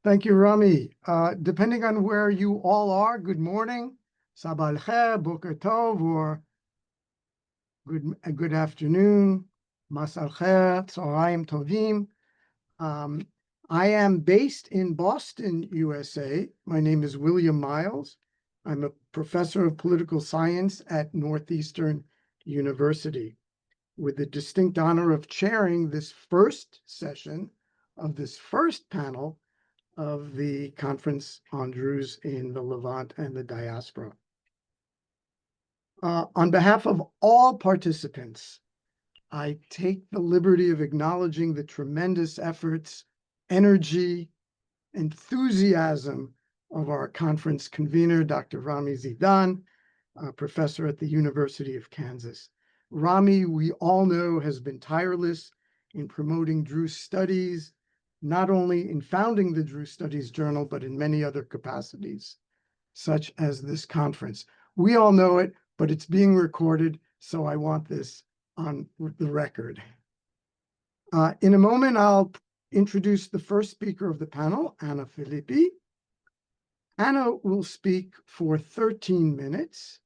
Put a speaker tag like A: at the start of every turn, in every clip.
A: Thank you, Rami. Depending on where you all are, good morning, sabah al-khair, boker tov, or good afternoon, masa al-khair, tzahayim tovim. I am based in Boston, USA. My name is William Miles. I'm a professor of political science at Northeastern University, with the distinct honor of chairing this first session of this first panel of the Conference on Druze in the Levant and the Diaspora. On behalf of all participants, I take the liberty of acknowledging the tremendous efforts, energy, enthusiasm of our conference convener, Dr. Rami Zidan, professor at the University of Kansas. Rami, we all know, has been tireless in promoting Druze studies, not only in founding the Druze Studies Journal, but in many other capacities, such as this conference. We all know it, but it's being recorded, so I want this on the record. In a moment, I'll introduce the first speaker of the panel, Anna Filipi. Anna will speak for 13 minutes,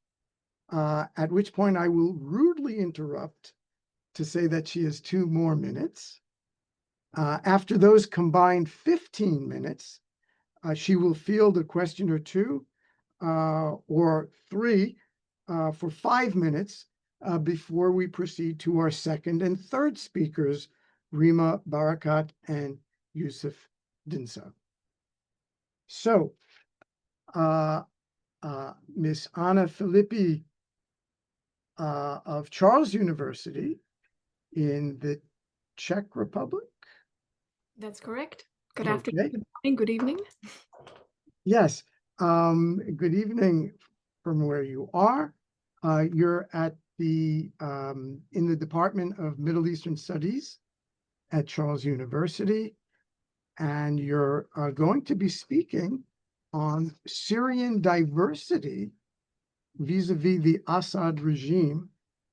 A: at which point I will rudely interrupt to say that she has 2 more minutes. After those combined 15 minutes, she will field a question or 2 or 3 for 5 minutes before we proceed to our second and third speakers, Rima, Barakat, and Yusuf Dinçel. So, Miss Anna Filipi of Charles University in the Czech Republic.
B: That's correct. Good afternoon, good morning, good evening.
A: Yes, good evening from where you are. You're at the in the Department of Middle Eastern Studies at Charles University, and you're going to be speaking on Syrian diversity vis-a-vis the Assad regime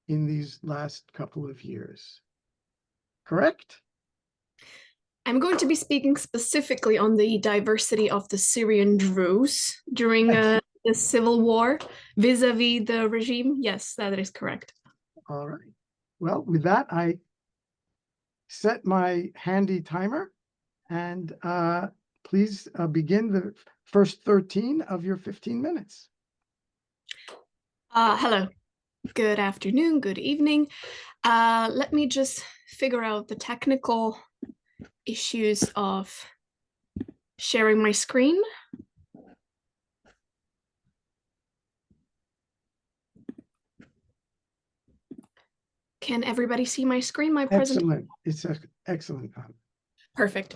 A: in these last couple of years. Correct?
B: I'm going to be speaking specifically on the diversity of the Syrian Druze during the civil war vis-a-vis the regime. Yes, that is correct.
A: All right. Well, with that, I set my handy timer, and please begin the first 13 of your 15 minutes.
B: Hello. Good afternoon, good evening. Let me just figure out the technical issues of sharing my screen. Can everybody see my screen, my presentation?
A: Excellent. It's excellent.
B: Perfect.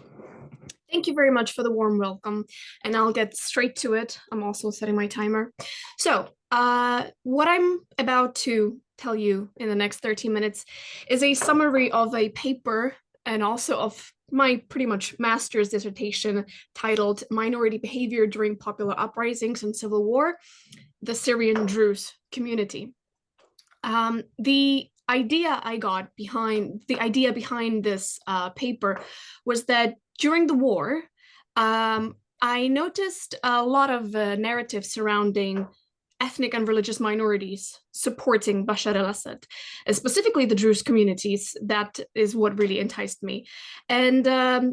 B: Thank you very much for the warm welcome, and I'll get straight to it. I'm also setting my timer. So what I'm about to tell you in the next 13 minutes is a summary of a paper and also of my pretty much master's dissertation titled Minority Behavior During Popular Uprisings and Civil War, the Syrian Druze Community. The idea behind this paper was that during the war, I noticed a lot of narrative surrounding ethnic and religious minorities supporting Bashar al-Assad, and specifically the Druze communities. That is what really enticed me. And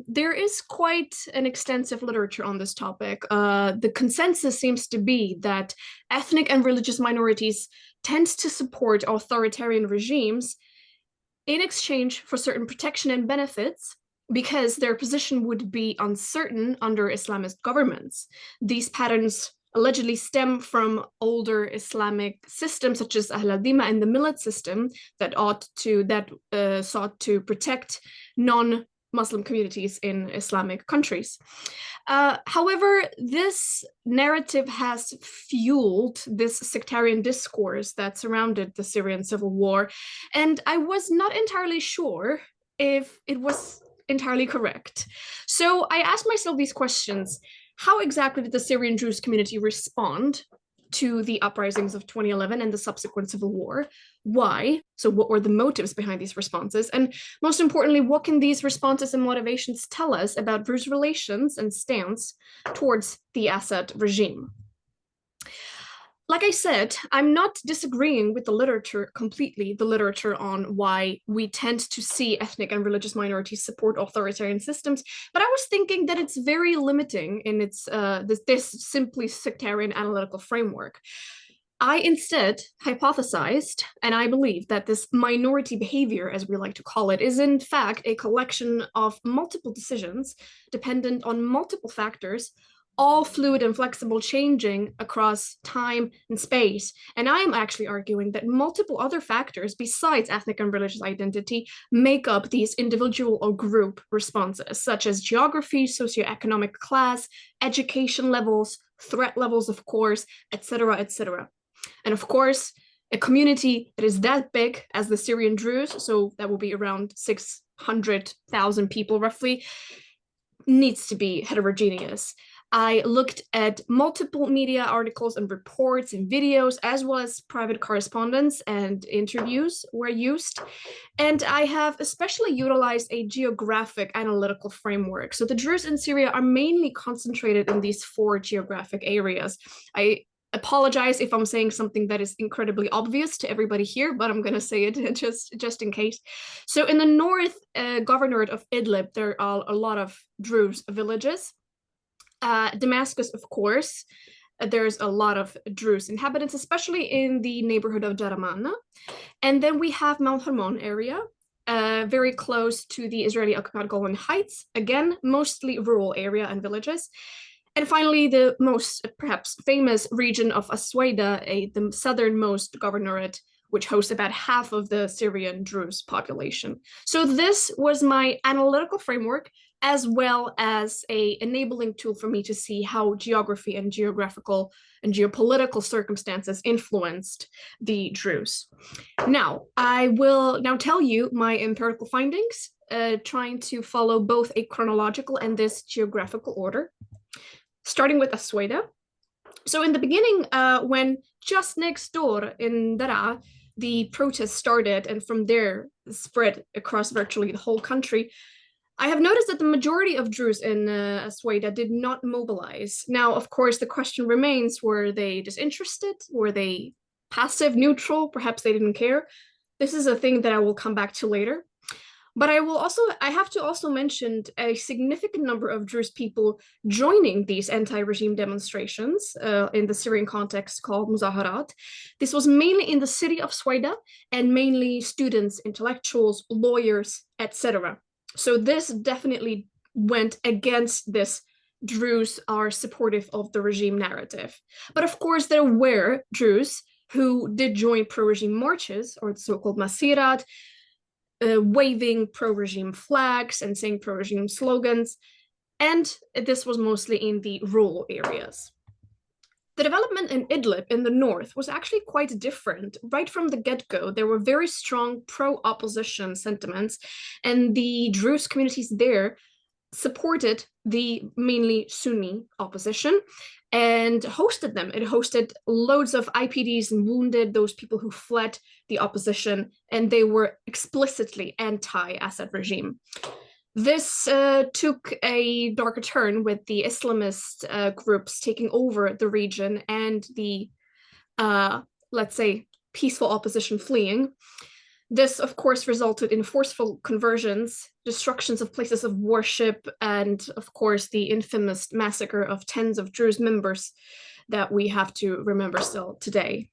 B: there is quite an extensive literature on this topic. The consensus seems to be that ethnic and religious minorities tend to support authoritarian regimes in exchange for certain protection and benefits, because their position would be uncertain under Islamist governments. These patterns allegedly stem from older Islamic systems such as Ahl al-Dhimma and the Millet system that sought to protect non-Muslim communities in Islamic countries. However, this narrative has fueled this sectarian discourse that surrounded the Syrian civil war, and I was not entirely sure if it was entirely correct. So I asked myself these questions. How exactly did the Syrian Druze community respond to the uprisings of 2011 and the subsequent civil war. Why? So what were the motives behind these responses? And most importantly, what can these responses and motivations tell us about Druze relations and stance towards the Assad regime? Like I said, I'm not disagreeing with the literature completely, the literature on why we tend to see ethnic and religious minorities support authoritarian systems, but I was thinking that it's very limiting in its this simply sectarian analytical framework. I instead hypothesized, and I believe that this minority behavior, as we like to call it, is in fact a collection of multiple decisions dependent on multiple factors, all fluid and flexible, changing across time and space. And I am actually arguing that multiple other factors besides ethnic and religious identity make up these individual or group responses, such as geography, socioeconomic class, education levels, threat levels, of course, etc., etc. And of course, a community that is that big as the Syrian Druze, so that will be around 600,000 people roughly, needs to be heterogeneous. I looked at multiple media articles and reports and videos, as well as private correspondence and interviews were used. And I have especially utilized a geographic analytical framework. So the Druze in Syria are mainly concentrated in these 4 geographic areas. I apologize if I'm saying something that is incredibly obvious to everybody here, but I'm going to say it just in case. So in the north governorate of Idlib, there are a lot of Druze villages. Damascus, of course, there's a lot of Druze inhabitants, especially in the neighborhood of Jaramana. And then we have Mount Hermon area, very close to the Israeli-occupied Golan Heights. Again, mostly rural area and villages. And finally, the most perhaps famous region of Asweda, the southernmost governorate, which hosts about half of the Syrian Druze population. So this was my analytical framework, as well as an enabling tool for me to see how geography and geographical and geopolitical circumstances influenced the Druze. Now, I will now tell you my empirical findings, trying to follow both a chronological and this geographical order. Starting with Asweda. So in the beginning, when just next door in Daraa, the protests started and from there spread across virtually the whole country, I have noticed that the majority of Druze in Asweda did not mobilize. Now, of course, the question remains, were they disinterested? Were they passive, neutral? Perhaps they didn't care. This is a thing that I will come back to later. But I have to also mention a significant number of Druze people joining these anti-regime demonstrations in the Syrian context called Muzaharat. This was mainly in the city of Sweda and mainly students, intellectuals, lawyers, etc. So this definitely went against this Druze are supportive of the regime narrative. But of course, there were Druze who did join pro-regime marches, or the so-called Masirat, waving pro-regime flags and saying pro-regime slogans, and this was mostly in the rural areas. The development in Idlib in the north was actually quite different. Right from the get-go, there were very strong pro-opposition sentiments, and the Druze communities there supported the mainly Sunni opposition and hosted them. It hosted loads of IPDs and wounded those people who fled the opposition, and they were explicitly anti-Assad regime. This took a darker turn with the Islamist groups taking over the region and the, let's say, peaceful opposition fleeing. This, of course, resulted in forceful conversions, destructions of places of worship, and, of course, the infamous massacre of tens of Druze members that we have to remember still today.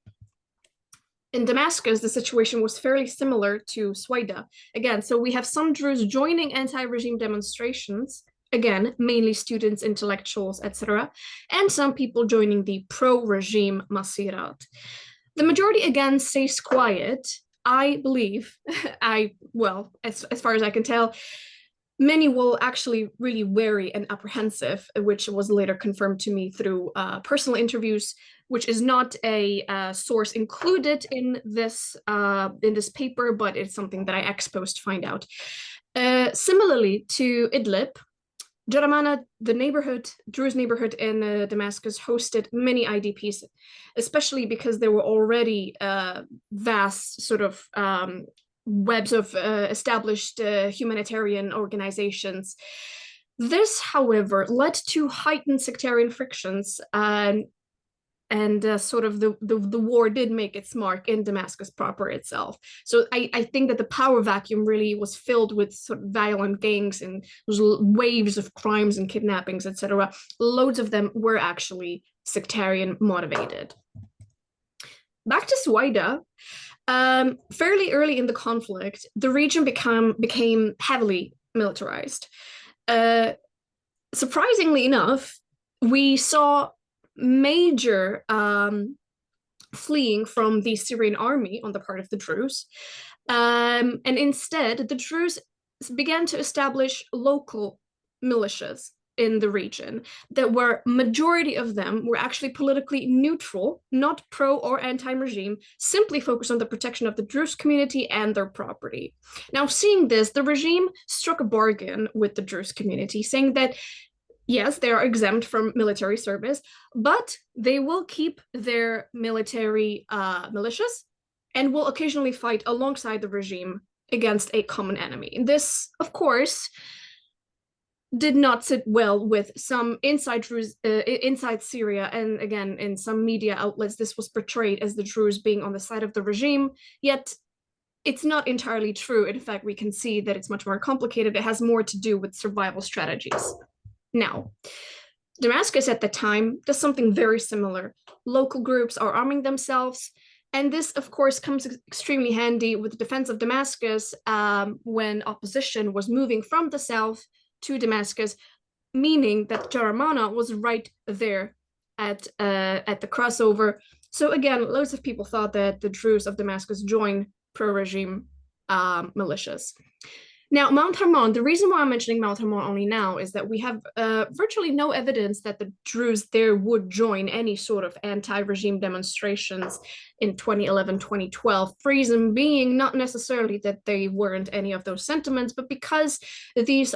B: In Damascus, the situation was fairly similar to Sweda. Again, so we have some Druze joining anti-regime demonstrations, again, mainly students, intellectuals, etc., and some people joining the pro-regime Masirat. The majority, again, stays quiet. I believe, as far as I can tell, many will actually really wary and apprehensive, which was later confirmed to me through personal interviews, which is not a source included in this paper, but it's something that I exposed to find out. Similarly to Idlib, Jaramana, the Druze neighborhood in Damascus, hosted many IDPs, especially because there were already vast sort of webs of established humanitarian organizations. This, however, led to heightened sectarian frictions, and sort of the war did make its mark in Damascus proper itself. So I think that the power vacuum really was filled with sort of violent gangs and waves of crimes and kidnappings, etc. Loads of them were actually sectarian motivated. Back to Suwaida. Fairly early in the conflict, the region became heavily militarized. Surprisingly enough, we saw major fleeing from the Syrian army on the part of the Druze. And instead, the Druze began to establish local militias in the region that were, majority of them were actually politically neutral, not pro or anti-regime, simply focused on the protection of the Druze community and their property. Now, seeing this, the regime struck a bargain with the Druze community, saying that yes, they are exempt from military service, but they will keep their military militias and will occasionally fight alongside the regime against a common enemy. This, of course, did not sit well with some inside Syria, and again, in some media outlets, this was portrayed as the Druze being on the side of the regime, yet it's not entirely true. In fact, we can see that it's much more complicated. It has more to do with survival strategies. Now, Damascus at the time does something very similar. Local groups are arming themselves, and this, of course, comes extremely handy with the defense of Damascus when opposition was moving from the south to Damascus, meaning that Jaramana was right there at the crossover. So again, loads of people thought that the Druze of Damascus joined pro-regime militias. Now, Mount Hermon, the reason why I'm mentioning Mount Hermon only now is that we have virtually no evidence that the Druze there would join any sort of anti-regime demonstrations in 2011, 2012. Reason being not necessarily that they weren't any of those sentiments, but because this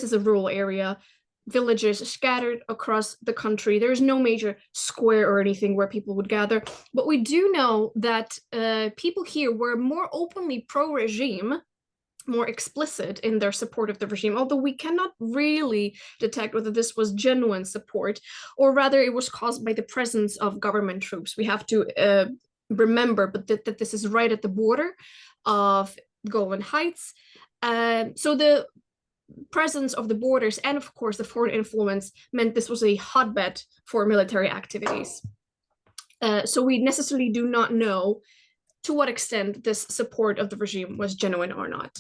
B: is a rural area, villages scattered across the country. There's no major square or anything where people would gather. But we do know that people here were more openly pro-regime, more explicit in their support of the regime, although we cannot really detect whether this was genuine support or rather it was caused by the presence of government troops. We have to remember that this is right at the border of Golan Heights. So the presence of the borders and of course the foreign influence meant this was a hotbed for military activities. So we necessarily do not know to what extent this support of the regime was genuine or not.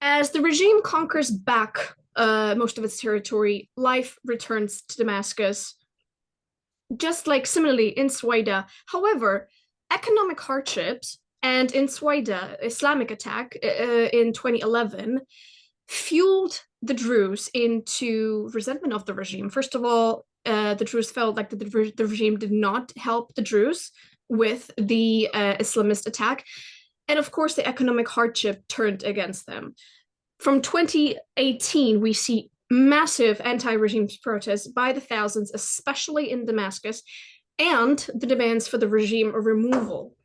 B: As the regime conquers back most of its territory, life returns to Damascus, just like similarly in Suwaida. However, economic hardships and in Suwaida, Islamic attack in 2011 fueled the Druze into resentment of the regime. First of all, the Druze felt like the regime did not help the Druze with the Islamist attack. And of course, the economic hardship turned against them. From 2018, we see massive anti-regime protests by the thousands, especially in Damascus, and the demands for the regime removal.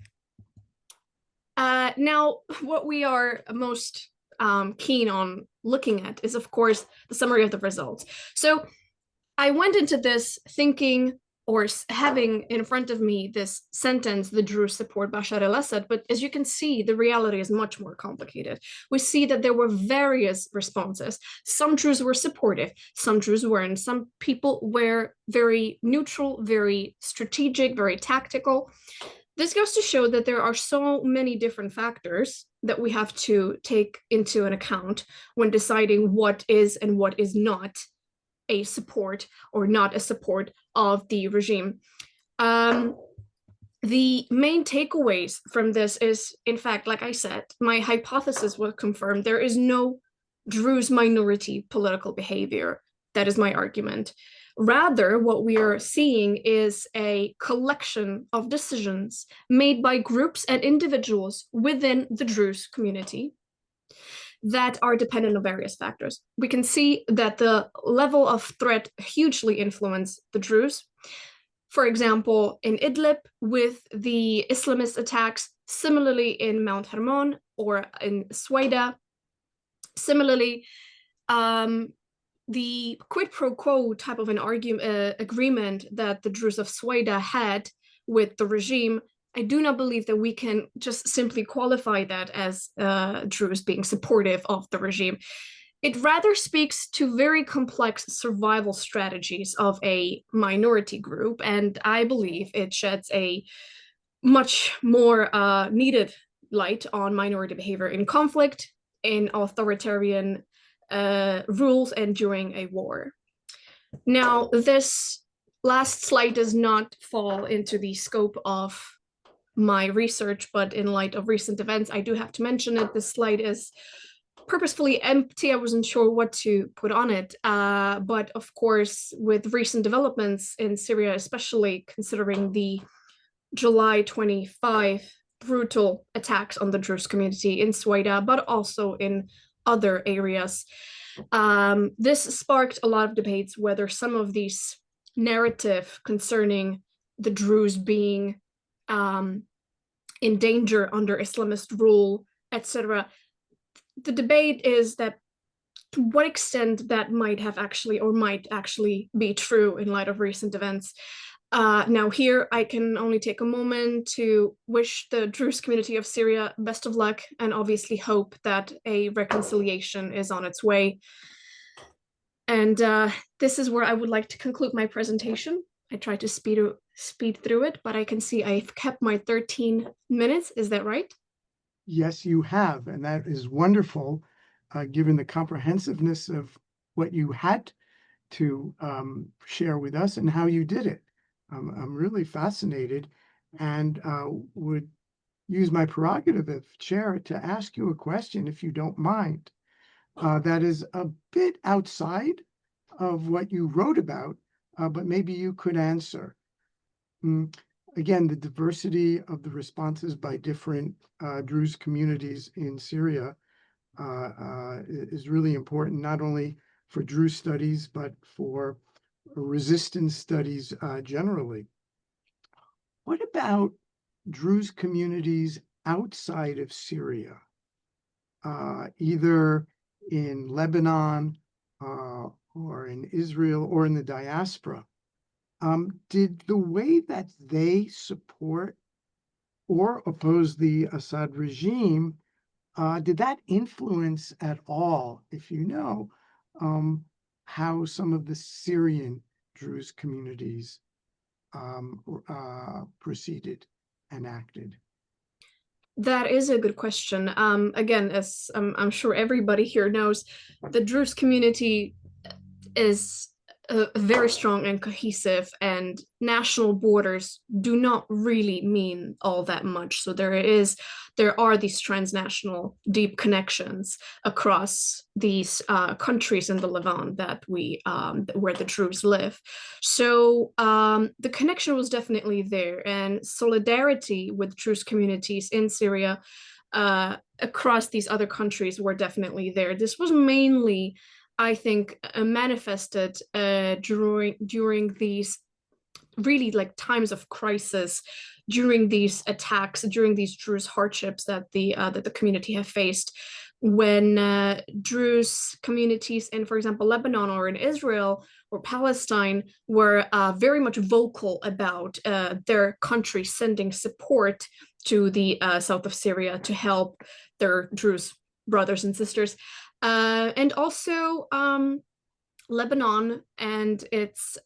B: Now, what we are most keen on looking at is, of course, the summary of the results. So I went into this thinking or having in front of me this sentence, the Druze support Bashar al-Assad, but as you can see, the reality is much more complicated. We see that there were various responses. Some Druze were supportive, some Druze weren't. Some people were very neutral, very strategic, very tactical. This goes to show that there are so many different factors that we have to take into an account when deciding what is and what is not a support or not a support of the regime. The main takeaways from this is, in fact, like I said, my hypothesis was confirmed. There is no Druze minority political behavior. That is my argument. Rather, what we are seeing is a collection of decisions made by groups and individuals within the Druze community that are dependent on various factors. We can see that the level of threat hugely influenced the Druze. For example, in Idlib with the Islamist attacks, similarly in Mount Hermon or in Suwaida. Similarly, the quid pro quo type of an agreement that the Druze of Suwaida had with the regime, I do not believe that we can just simply qualify that as Druze being supportive of the regime. It rather speaks to very complex survival strategies of a minority group, and I believe it sheds a much more needed light on minority behavior in conflict, in authoritarian rules, and during a war. Now, this last slide does not fall into the scope of my research, but in light of recent events, I do have to mention it. This slide is purposefully empty. I wasn't sure what to put on it. But of course, with recent developments in Syria, especially considering the July 25 brutal attacks on the Druze community in Suwaida, but also in other areas, this sparked a lot of debates whether some of these narrative concerning the Druze being in danger under Islamist rule, etc. The debate is that to what extent that might actually be true in light of recent events. Now here I can only take a moment to wish the Druze community of Syria best of luck and obviously hope that a reconciliation is on its way. And this is where I would like to conclude my presentation. I tried to speed through it, but I can see I've kept my 13 minutes. Is that right?
A: Yes, you have, and that is wonderful, given the comprehensiveness of what you had to share with us and how you did it. I'm really fascinated and would use my prerogative of chair to ask you a question, if you don't mind, that is a bit outside of what you wrote about, but maybe you could answer. Again, the diversity of the responses by different Druze communities in Syria is really important, not only for Druze studies, but for resistance studies generally. What about Druze communities outside of Syria, either in Lebanon or in Israel or in the diaspora? Did the way that they support or oppose the Assad regime, did that influence at all, if you know, how some of the Syrian Druze communities proceeded and acted?
B: That is a good question. Again, as I'm sure everybody here knows, the Druze community is very strong and cohesive, and national borders do not really mean all that much. So there are these transnational deep connections across these countries in the Levant that where the Druze live. So the connection was definitely there, and solidarity with Druze communities in Syria across these other countries were definitely there. This was mainly, I think, manifested during these really like times of crisis, during these attacks, during these Druze hardships that the community have faced, when Druze communities in, for example, Lebanon or in Israel or Palestine were very much vocal about their country sending support to the south of Syria to help their Druze brothers and sisters. And also Lebanon and its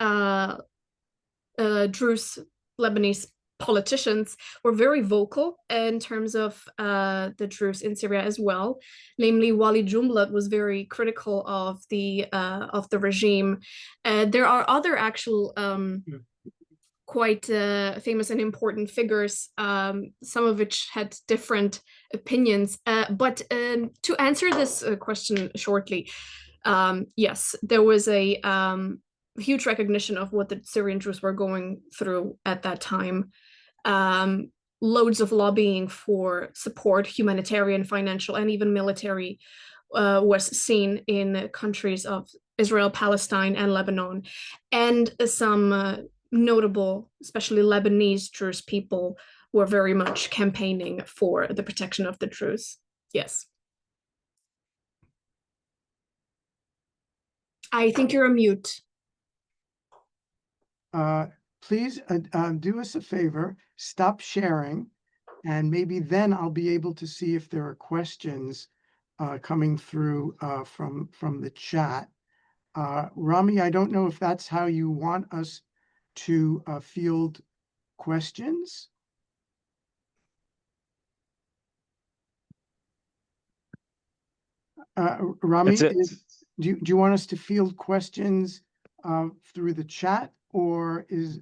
B: Druze Lebanese politicians were very vocal in terms of the Druze in Syria as well. Namely, Wali Jumblat was very critical of the regime. There are other actual quite famous and important figures, some of which had different opinions. But to answer this question shortly, yes, there was a huge recognition of what the Syrian Druze were going through at that time. Loads of lobbying for support, humanitarian, financial, and even military was seen in countries of Israel, Palestine, and Lebanon, and some notable, especially Lebanese Druze people were very much campaigning for the protection of the Druze. Yes. I think you're on mute.
A: Please do us a favor, stop sharing, and maybe then I'll be able to see if there are questions coming through from the chat. Rami, I don't know if that's how you want us to field questions. Rami, do you want us to field questions through the chat, or do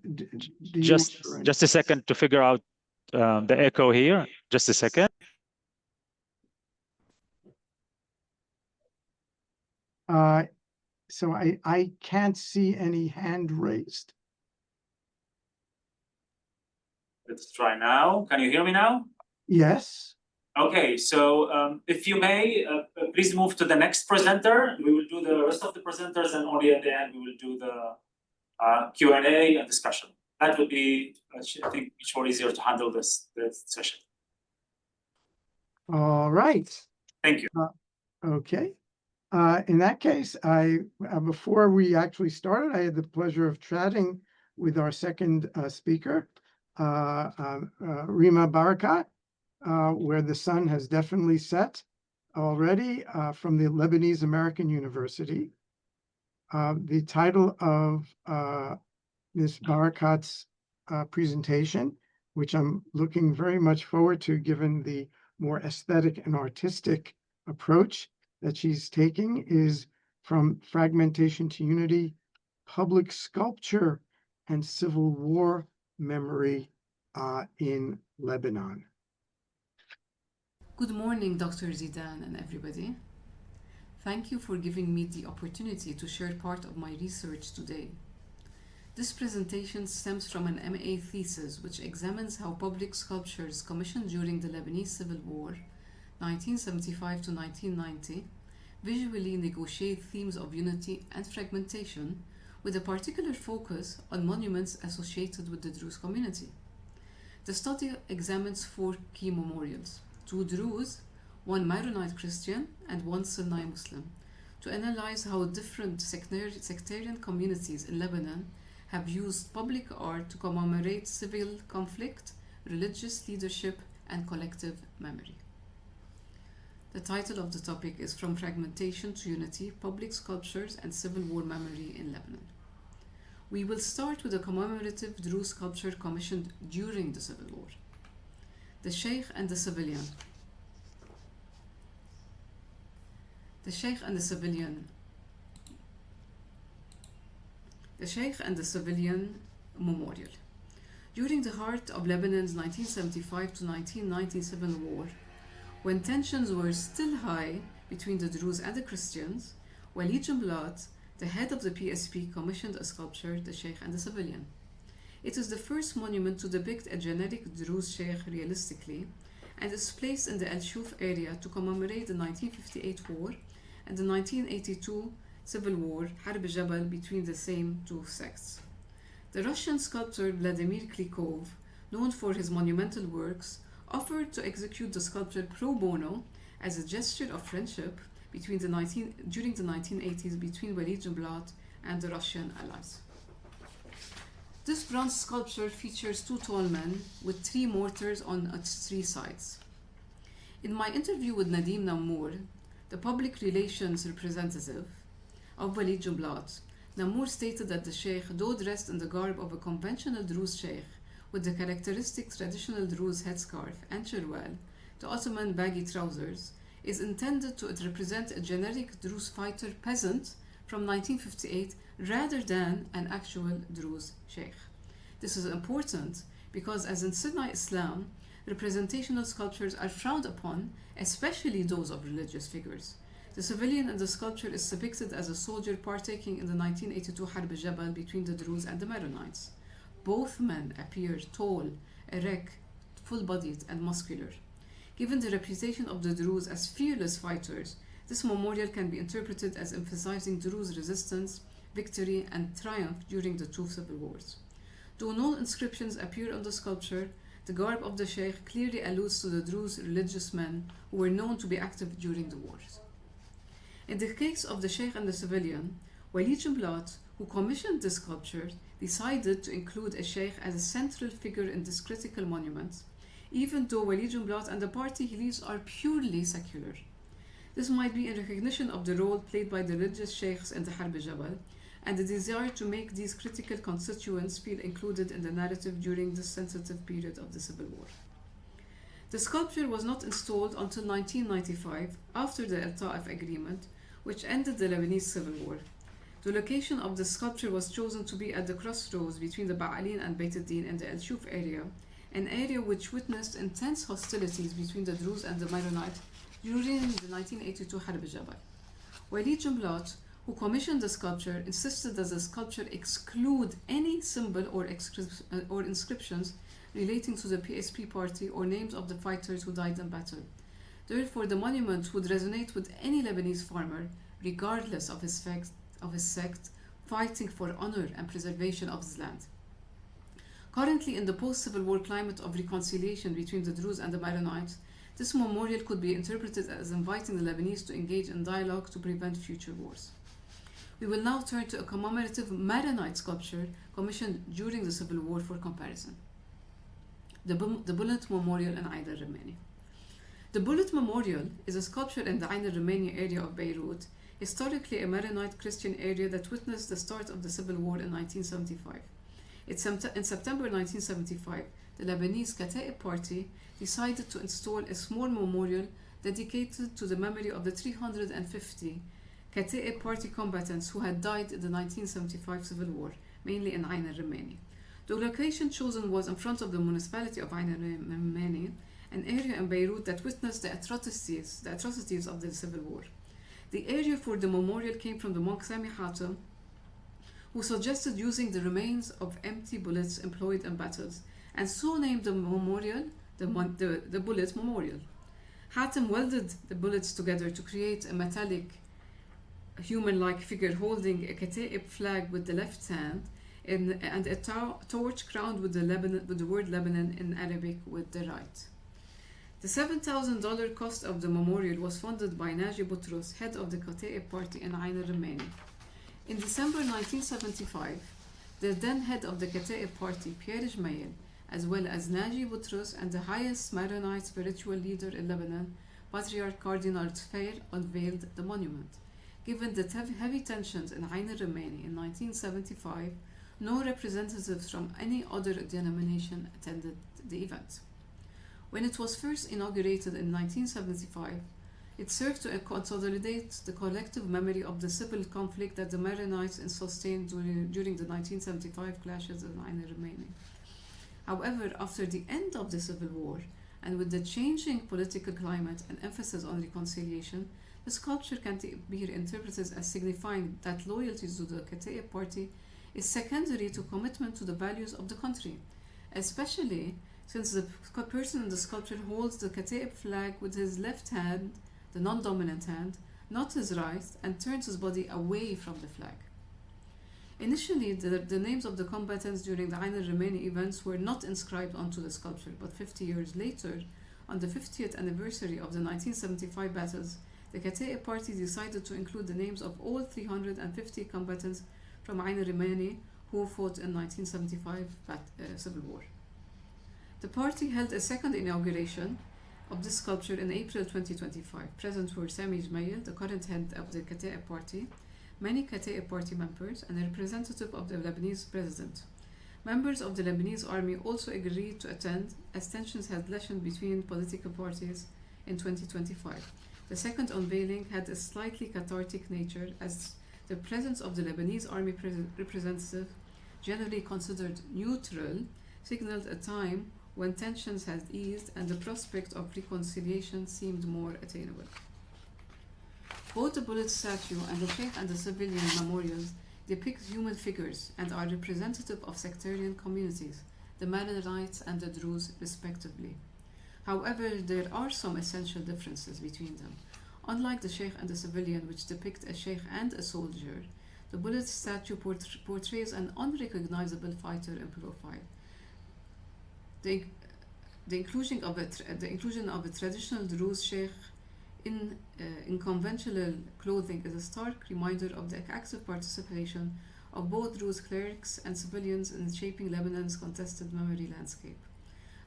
A: you
C: just a second to figure out the echo here? Just a second.
A: So I can't see any hand raised.
D: Let's try now. Can you hear me now?
A: Yes.
D: Okay, so if you may, please move to the next presenter. We will do the rest of the presenters, and only at the end we will do the Q&A and discussion. That would be, I think, much more easier to handle this session.
A: All right.
D: Thank you.
A: Okay. In that case, before we actually started, I had the pleasure of chatting with our second speaker, Rima Barakat, where the sun has definitely set already, from the Lebanese American University. The title of Ms. Barakat's presentation, which I'm looking very much forward to, given the more aesthetic and artistic approach that she's taking, is From Fragmentation to Unity, Public Sculpture and Civil War Memory in Lebanon.
E: Good morning, Dr. Zidan and everybody. Thank you for giving me the opportunity to share part of my research today. This presentation stems from an MA thesis which examines how public sculptures commissioned during the Lebanese Civil War, 1975 to 1990, visually negotiate themes of unity and fragmentation, with a particular focus on monuments associated with the Druze community. The study examines 4 key memorials: 2 Druze, 1 Maronite Christian, and 1 Sunni Muslim, to analyze how different sectarian communities in Lebanon have used public art to commemorate civil conflict, religious leadership, and collective memory. The title of the topic is From Fragmentation to Unity, Public Sculptures and Civil War Memory in Lebanon. We will start with a commemorative Druze sculpture commissioned during the Civil War. The Sheikh and the Civilian. The Sheikh and the Civilian Memorial. During the heart of Lebanon's 1975 to 1990 Civil War, when tensions were still high between the Druze and the Christians, Blad, the head of the PSP, commissioned a sculpture, The Sheikh and the Civilian. It is the first monument to depict a generic Druze sheikh realistically, and is placed in the El Shuf area to commemorate the 1958 war and the 1982 civil war, Harb Jabal, between the same 2 sects. The Russian sculptor Vladimir Klikov, known for his monumental works, offered to execute the sculpture pro bono as a gesture of friendship during the 1980s between Blad and the Russian allies. This bronze sculpture features 2 tall men with 3 mortars on its 3 sides. In my interview with Nadim Namour, the public relations representative of Blad, Namour stated that the sheikh, though dressed in the garb of a conventional Druze sheikh with the characteristic traditional Druze headscarf and cherwal, the Ottoman baggy trousers, is intended to represent a generic Druze fighter peasant from 1958 rather than an actual Druze sheikh. This is important because, as in Sunni Islam, representational sculptures are frowned upon, especially those of religious figures. The civilian in the sculpture is depicted as a soldier partaking in the 1982 Harb Jabal between the Druze and the Maronites. Both men appear tall, erect, full-bodied, and muscular. Given the reputation of the Druze as fearless fighters, This memorial can be interpreted as emphasizing Druze resistance, victory, and triumph during the two civil wars. Though no inscriptions appear on the sculpture, the garb of the sheikh clearly alludes to the Druze religious men who were known to be active during the wars. In the case of the sheikh and the civilian, Barakat, who commissioned this sculpture, decided to include a sheikh as a central figure in this critical monument, even though Barakat and the party he leads are purely secular. This might be in recognition of the role played by the religious sheikhs in the Harb Jabal and the desire to make these critical constituents feel included in the narrative during this sensitive period of the civil war. The sculpture was not installed until 1995 after the El-Ta'if agreement, which ended the Lebanese civil war. The location of the sculpture was chosen to be at the crossroads between the Ba'alin and Beit al-Din in the El Shuf area, an area which witnessed intense hostilities between the Druze and the Maronites during the 1982 Harb Jabal. Barakat, who commissioned the sculpture, insisted that the sculpture exclude any symbol or inscriptions relating to the PSP party or names of the fighters who died in battle. Therefore, the monument would resonate with any Lebanese farmer, regardless of his sect, fighting for honor and preservation of his land. Currently, in the post-Civil War climate of reconciliation between the Druze and the Maronites, this memorial could be interpreted as inviting the Lebanese to engage in dialogue to prevent future wars. We will now turn to a commemorative Maronite sculpture commissioned during the Civil War for comparison. The Bullet Memorial in Ain al-Rumani. The Bullet Memorial is a sculpture in the Ain al-Rumani area of Beirut, historically a Maronite Christian area that witnessed the start of the Civil War in 1975. In September 1975, the Lebanese Kata'ib Party decided to install a small memorial dedicated to the memory of the 350 Kata'ib Party combatants who had died in the 1975 Civil War, mainly in Ain al-Rumani. The location chosen was in front of the municipality of Ain al-Rumani, an area in Beirut that witnessed the atrocities of the Civil War. The area for the memorial came from the monk Sami Hatem, who suggested using the remains of empty bullets employed in battles, and so named the memorial the Bullet Memorial. Hatem welded the bullets together to create a metallic, human-like figure holding a Kata'ib flag with the left hand and a torch crowned with the word Lebanon in Arabic with the right. The $7,000 cost of the memorial was funded by Naji Boutros, head of the Kata'ib Party in Ain al-Rumani. In December 1975, the then head of the Kata'ib Party, Pierre Jmail, as well as Naji Boutros and the highest Maronite spiritual leader in Lebanon, Patriarch Cardinal Tfair, unveiled the monument. Given the heavy tensions in Ain al-Rumani in 1975, no representatives from any other denomination attended the event. When it was first inaugurated in 1975, it served to consolidate the collective memory of the civil conflict that the Maronites sustained during the 1975 clashes in Ain al-Rumani. However, after the end of the Civil War, and with the changing political climate and emphasis on reconciliation, the sculpture can be interpreted as signifying that loyalty to the Kata'ib Party is secondary to commitment to the values of the country, especially since the person in the sculpture holds the Kata'ib flag with his left hand, the non-dominant hand, not his right, and turns his body away from the flag. Initially, the names of the combatants during the Ain al-Rumani events were not inscribed onto the sculpture, but 50 years later, on the 50th anniversary of the 1975 battles, the Kata'ib Party decided to include the names of all 350 combatants from Ain al-Rumani who fought in 1975 Civil War. The party held a second inauguration of this sculpture in April 2025. Present were Sami Jmail, the current head of the Kata'ib Party, many Kata'ib Party members, and a representative of the Lebanese president. Members of the Lebanese army also agreed to attend, as tensions had lessened between political parties in 2025. The second unveiling had a slightly cathartic nature, as the presence of the Lebanese army representative, generally considered neutral, signaled a time when tensions had eased and the prospect of reconciliation seemed more attainable. Both the bullet statue and the sheikh and the civilian memorials depict human figures and are representative of sectarian communities, the Maronites and the Druze respectively. However, there are some essential differences between them. Unlike the sheikh and the civilian, which depict a sheikh and a soldier, the bullet statue portrays an unrecognizable fighter in profile. The inclusion of a traditional Druze sheikh in conventional clothing is a stark reminder of the active participation of both Druze clerics and civilians in shaping Lebanon's contested memory landscape.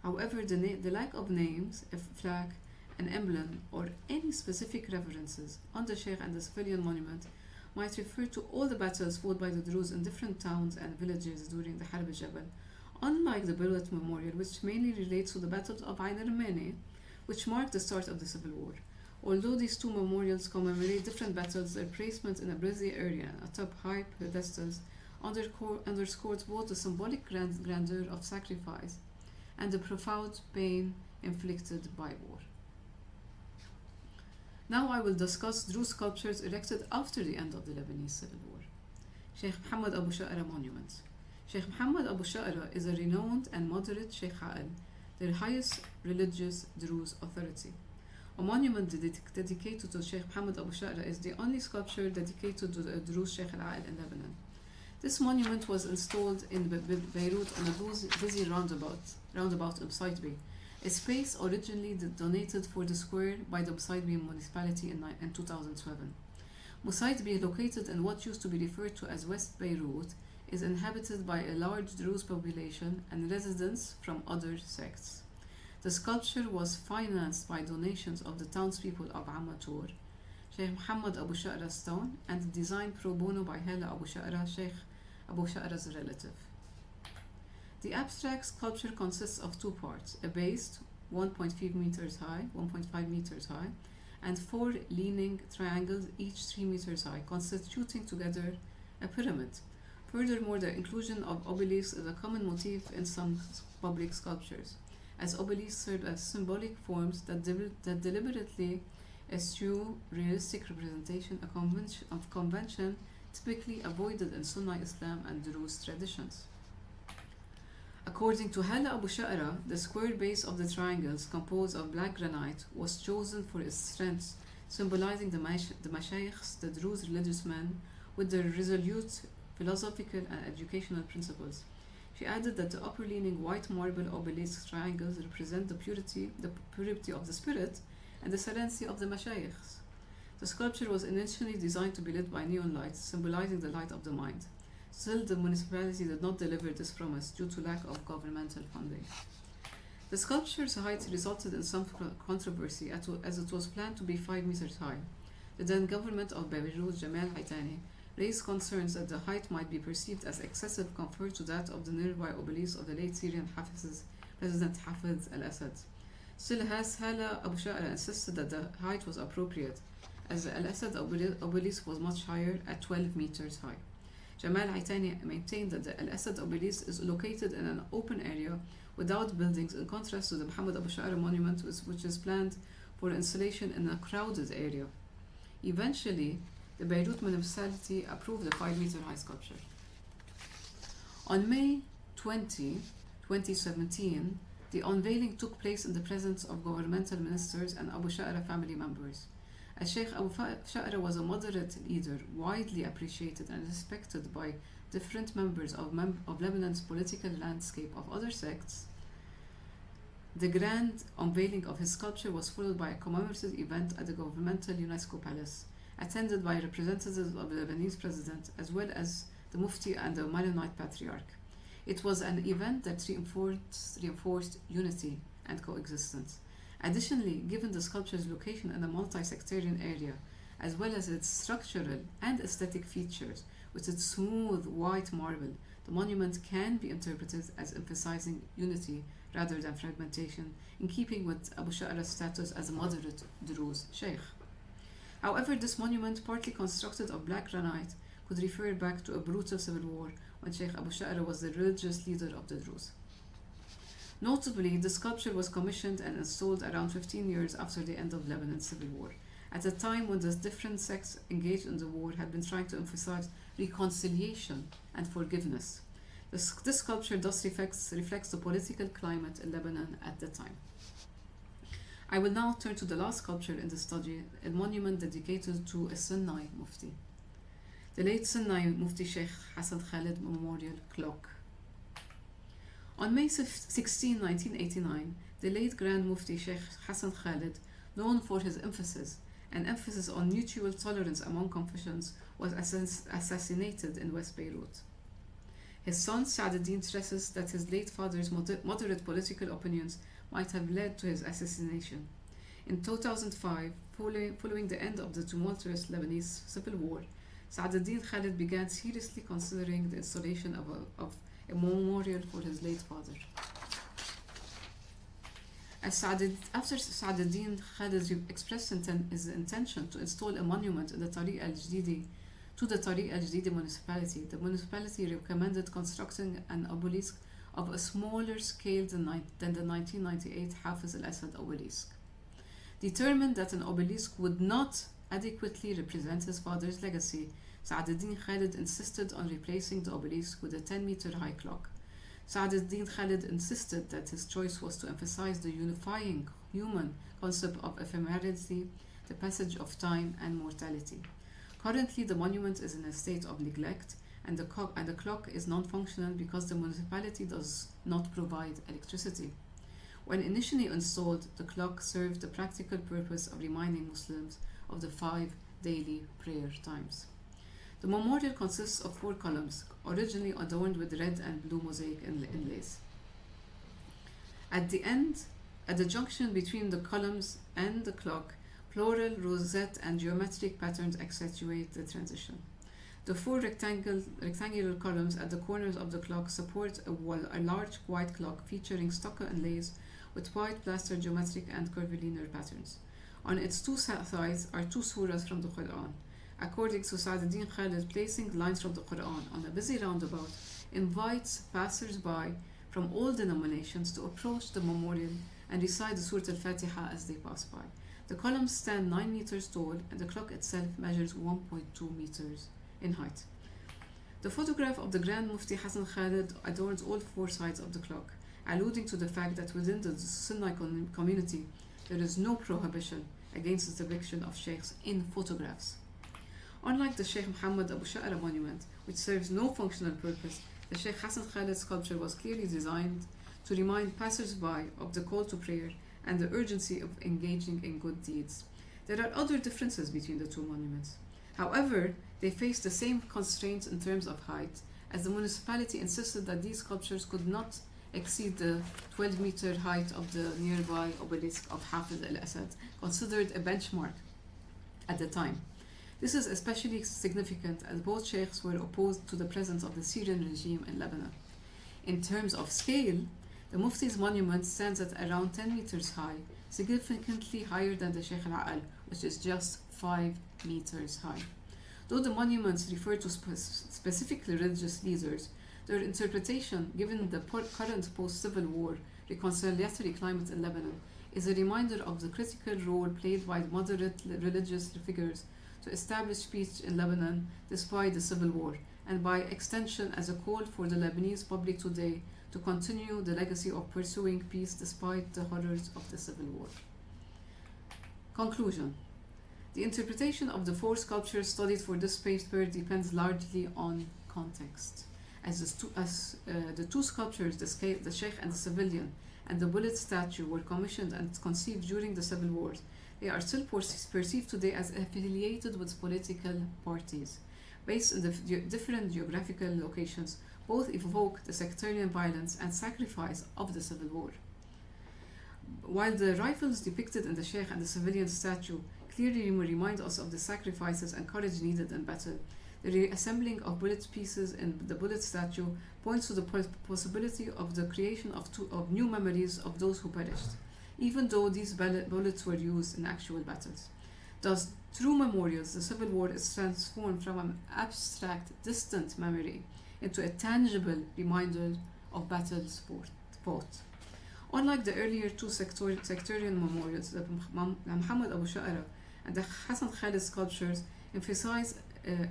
E: However, the lack of names, a flag, an emblem, or any specific references on the sheikh and the civilian monument might refer to all the battles fought by the Druze in different towns and villages during the Harb al-Jabal, unlike the Barakat memorial, which mainly relates to the battles of Ain al-Rumani, which marked the start of the civil war. Although these two memorials commemorate different battles, their placement in a busy area atop high pedestals underscores both the symbolic grandeur of sacrifice and the profound pain inflicted by war. Now I will discuss Druze sculptures erected after the end of the Lebanese Civil War. Sheikh Mohammed Abu Sha'ra Monument. Sheikh Mohammed Abu Sha'ra is a renowned and moderate Sheikh A'al, their highest religious Druze authority. A monument dedicated to Sheikh Mohammed Abu Sha'ra is the only sculpture dedicated to the Druze Sheikh Al-A'al in Lebanon. This monument was installed in Beirut on a busy roundabout in Syedbi, a space originally donated for the square by the Syedbi municipality in 2007. Syedbi, located in what used to be referred to as West Beirut, is inhabited by a large Druze population and residents from other sects. The sculpture was financed by donations of the townspeople of Amatur, Sheikh Mohammed Abu Sha'ra stone, and designed pro bono by Hala Abu Sha'ra, Sheikh Abu Sha'ra's relative. The abstract sculpture consists of two parts, a base 1.5 meters high, and four leaning triangles, each 3 meters high, constituting together a pyramid. Furthermore, the inclusion of obelisks is a common motif in some public sculptures, as obelisks serve as symbolic forms that deliberately eschew realistic representation, a convention typically avoided in Sunni Islam and Druze traditions. According to Hala Abu Sha'ra, the square base of the triangles, composed of black granite, was chosen for its strength, symbolizing the mashaykhs, the Druze religious men, with their resolute philosophical and educational principles. She added that the upper-leaning white marble obelisk triangles represent the purity of the spirit and the serenity of the mashaykhs. The sculpture was initially designed to be lit by neon lights, symbolizing the light of the mind. Still, the municipality did not deliver this promise due to lack of governmental funding. The sculpture's height resulted in some controversy as it was planned to be 5 meters high. The then government of Beirut, Jamal Haitani, raised concerns that the height might be perceived as excessive compared to that of the nearby obelisk of the late Syrian President Hafez al-Assad. Still, Hala Abu Sha'ra insisted that the height was appropriate, as the al-Assad obelisk was much higher at 12 meters high. Jamal Haitani maintained that the al-Assad obelisk is located in an open area without buildings, in contrast to the Mohammed Abu Sha'ra monument, which is planned for installation in a crowded area. Eventually, the Beirut municipality approved the 5-meter high sculpture. On May 20, 2017, the unveiling took place in the presence of governmental ministers and Abu Sha'ra family members. As Sheikh Abu Sha'ra was a moderate leader, widely appreciated and respected by different members of Lebanon's political landscape of other sects, the grand unveiling of his sculpture was followed by a commemorative event at the governmental UNESCO Palace, attended by representatives of the Lebanese president, as well as the Mufti and the Maronite Patriarch. It was an event that reinforced unity and coexistence. Additionally, given the sculpture's location in a multi-sectarian area, as well as its structural and aesthetic features, with its smooth white marble, the monument can be interpreted as emphasizing unity rather than fragmentation, in keeping with Abu Sha'ra's status as a moderate Druze sheikh. However, this monument, partly constructed of black granite, could refer back to a brutal civil war when Sheikh Abu Sha'ra was the religious leader of the Druze. Notably, the sculpture was commissioned and installed around 15 years after the end of Lebanon's civil war, at a time when the different sects engaged in the war had been trying to emphasize reconciliation and forgiveness. This sculpture thus reflects the political climate in Lebanon at the time. I will now turn to the last sculpture in the study, a monument dedicated to a Sunni Mufti. The late Sunni Mufti Sheikh Hassan Khalid Memorial Clock. On May 16, 1989, the late Grand Mufti Sheikh Hassan Khalid, known for his emphasis on mutual tolerance among confessions, was assassinated in West Beirut. His son Sa'aduddin stresses that his late father's moderate political opinions might have led to his assassination. In 2005, following the end of the tumultuous Lebanese civil war, Sa'aduddin Khalid began seriously considering the installation of a memorial for his late father. After Sa'aduddin Khalid expressed his intention to install a monument in the Tariq al-Jadidi municipality, the municipality recommended constructing an obelisk of a smaller scale than the 1998 Hafiz al-Assad obelisk. Determined that an obelisk would not adequately represent his father's legacy, Sa'aduddin Khalid insisted on replacing the obelisk with a 10-meter high clock. Sa'aduddin Khalid insisted that his choice was to emphasize the unifying human concept of ephemerality, the passage of time, and mortality. Currently, the monument is in a state of neglect, and the clock is non-functional because the municipality does not provide electricity. When initially installed, the clock served the practical purpose of reminding Muslims of the 5 daily prayer times. The memorial consists of 4 columns, originally adorned with red and blue mosaic inlays. At the junction between the columns and the clock, floral, rosette, and geometric patterns accentuate the transition. The 4 rectangular columns at the corners of the clock support a large white clock featuring stucco inlays with white plaster geometric and curvilinear patterns. On its 2 sides are 2 surahs from the Quran. According to Sa'aduddin Khalid, placing lines from the Quran on a busy roundabout invites passers-by from all denominations to approach the memorial and recite the Surah Al-Fatiha as they pass by. The columns stand 9 meters tall, and the clock itself measures 1.2 meters in height. The photograph of the Grand Mufti Hassan Khalid adorns all 4 sides of the clock, alluding to the fact that within the Sunni community there is no prohibition against the depiction of sheikhs in photographs. Unlike the Sheikh Muhammad Abu Sha'ra monument, which serves no functional purpose, the Sheikh Hassan Khalid sculpture was clearly designed to remind passers-by of the call to prayer and the urgency of engaging in good deeds. There are other differences between the 2 monuments. However, they face the same constraints in terms of height, as the municipality insisted that these sculptures could not exceed the 12-meter height of the nearby obelisk of Hafiz al-Assad, considered a benchmark at the time. This is especially significant as both sheikhs were opposed to the presence of the Syrian regime in Lebanon. In terms of scale, the Mufti's monument stands at around 10 meters high, significantly higher than the Sheikh al-Aqal, which is just 5 meters high. Though the monuments refer to specific religious leaders, their interpretation, given the current post-civil war reconciliatory climate in Lebanon, is a reminder of the critical role played by moderate religious figures to establish peace in Lebanon despite the civil war, and by extension as a call for the Lebanese public today to continue the legacy of pursuing peace despite the horrors of the civil war. Conclusion. The interpretation of the 4 sculptures studied for this paper depends largely on context. As the 2 sculptures, the Sheikh and the Civilian, and the bullet statue were commissioned and conceived during the civil wars, they are still perceived today as affiliated with political parties. Based on the different geographical locations, both evoke the sectarian violence and sacrifice of the civil war. While the rifles depicted in the Sheikh and the Civilian statue clearly remind us of the sacrifices and courage needed in battle, the reassembling of bullet pieces in the bullet statue points to the possibility of the creation of new memories of those who perished, even though these bullets were used in actual battles. Thus, through memorials, the civil war is transformed from an abstract, distant memory into a tangible reminder of battles fought. Unlike the earlier 2 sectarian memorials, the Muhammad Abu Sha'ra and the Hassan Khalid sculptures emphasize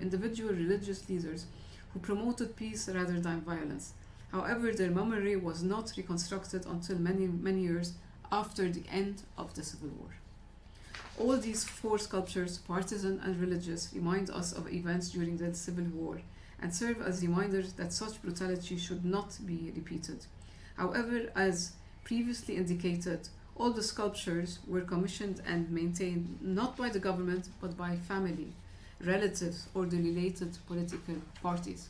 E: individual religious leaders who promoted peace rather than violence. However, their memory was not reconstructed until many years after the end of the civil war. All these four sculptures, partisan and religious, remind us of events during the civil war and serve as reminders that such brutality should not be repeated. However, as previously indicated, all the sculptures were commissioned and maintained not by the government but by family, relatives, or the related political parties.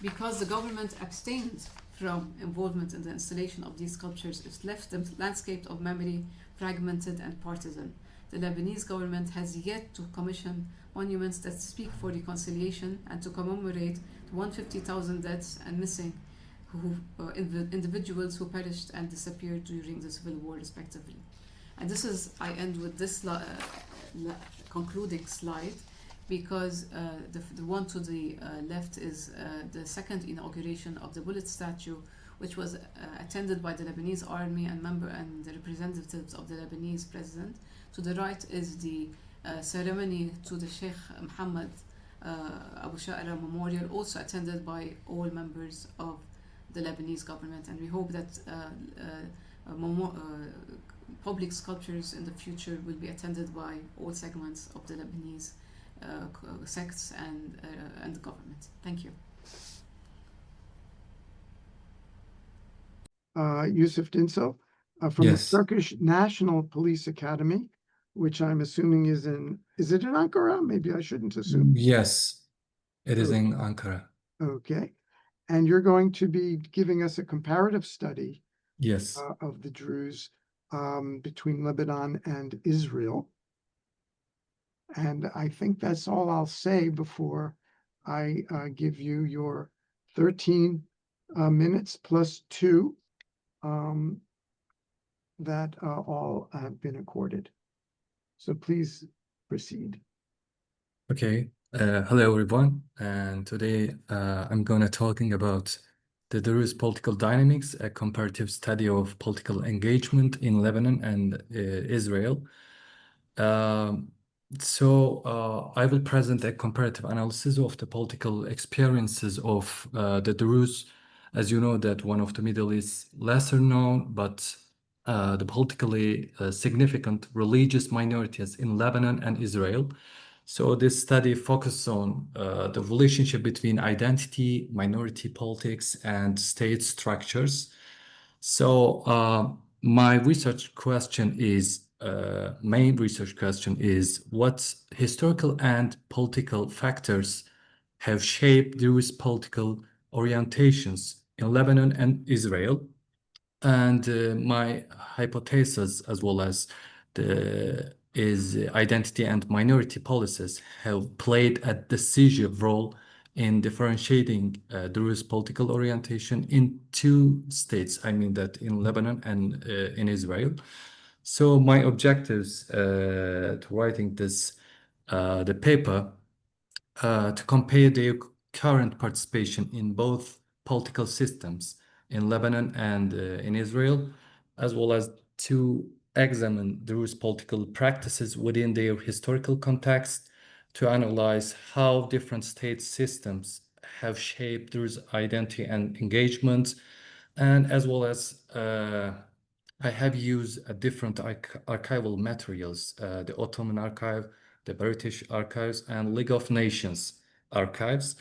E: Because the government abstained from involvement in the installation of these sculptures, it left the landscape of memory fragmented and partisan. The Lebanese government has yet to commission monuments that speak for reconciliation and to commemorate the 150,000 deaths and missing individuals who perished and disappeared during the civil war, respectively. And this is, I end with this concluding slide, because the one to the left is the second inauguration of the bullet statue, which was attended by the Lebanese army and the representatives of the Lebanese president. To the right is the ceremony to the Sheikh Mohammed Abu Sha'ra Memorial, also attended by all members of the Lebanese government. And we hope that public sculptures in the future will be attended by all segments of the Lebanese sects and the government. Thank you.
A: Yusuf Dinçel from the Turkish National Police Academy, which I'm assuming is it in Ankara? Maybe I shouldn't assume.
F: Yes, it is in Ankara.
A: Okay. And you're going to be giving us a comparative study
F: Yes.
A: of the Druze between Lebanon and Israel. And I think that's all I'll say before I give you your 13 minutes plus 2 that all have been accorded. So please proceed.
F: Okay. Hello, everyone. And today I'm going to talking about the Druze political dynamics, a comparative study of political engagement in Lebanon and Israel. So I will present a comparative analysis of the political experiences of the Druze. As you know, that one of the Middle East's lesser known but the politically significant religious minorities in Lebanon and Israel. So this study focuses on the relationship between identity, minority politics, and state structures. So my research question is, main research question is, what historical and political factors have shaped Druze political orientations in Lebanon and Israel? And my hypothesis, as well as is identity and minority policies have played a decisive role in differentiating Druze political orientation in two states. I mean that in Lebanon and in Israel. So my objectives to writing this the paper to compare their current participation in both political systems in Lebanon and in Israel, as well as to examine Druze political practices within their historical context, to analyze how different state systems have shaped Druze identity and engagement, and as well as I have used different archival materials, the Ottoman Archive, the British Archives, and League of Nations archives,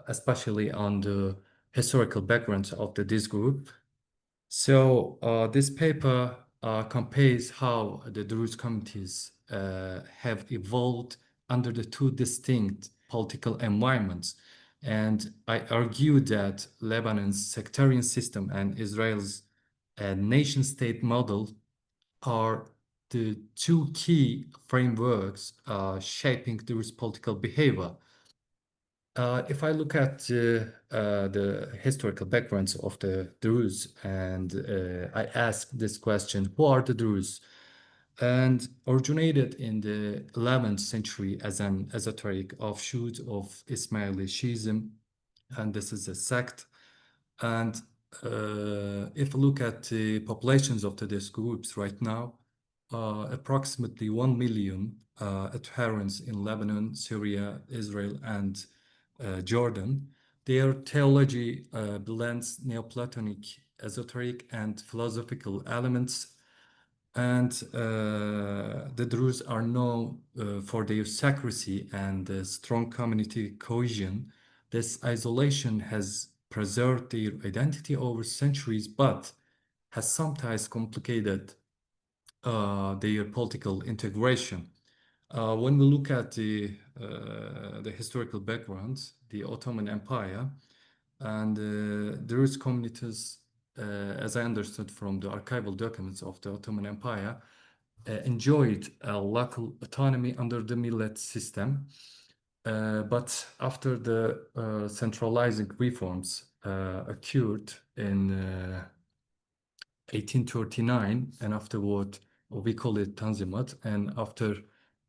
F: especially on the historical background of this group. So this paper compares how the Druze communities have evolved under the two distinct political environments. And I argue that Lebanon's sectarian system and Israel's nation-state model are the two key frameworks shaping Druze political behavior. If I look at the historical backgrounds of the Druze, and I ask this question, who are the Druze? And originated in the 11th century as an esoteric offshoot of Ismaili Shiism, and this is a sect. And if you look at the populations of these groups right now, approximately 1 million adherents in Lebanon, Syria, Israel, and Jordan. Their theology blends Neoplatonic esoteric and philosophical elements. And the Druze are known for their secrecy and strong community cohesion. This isolation has preserved their identity over centuries, but has sometimes complicated their political integration. When we look at the historical background, the Ottoman Empire and the Druze communities, as I understood from the archival documents of the Ottoman Empire, enjoyed a local autonomy under the millet system. But after the centralizing reforms occurred in 1839, and afterward we call it Tanzimat, and after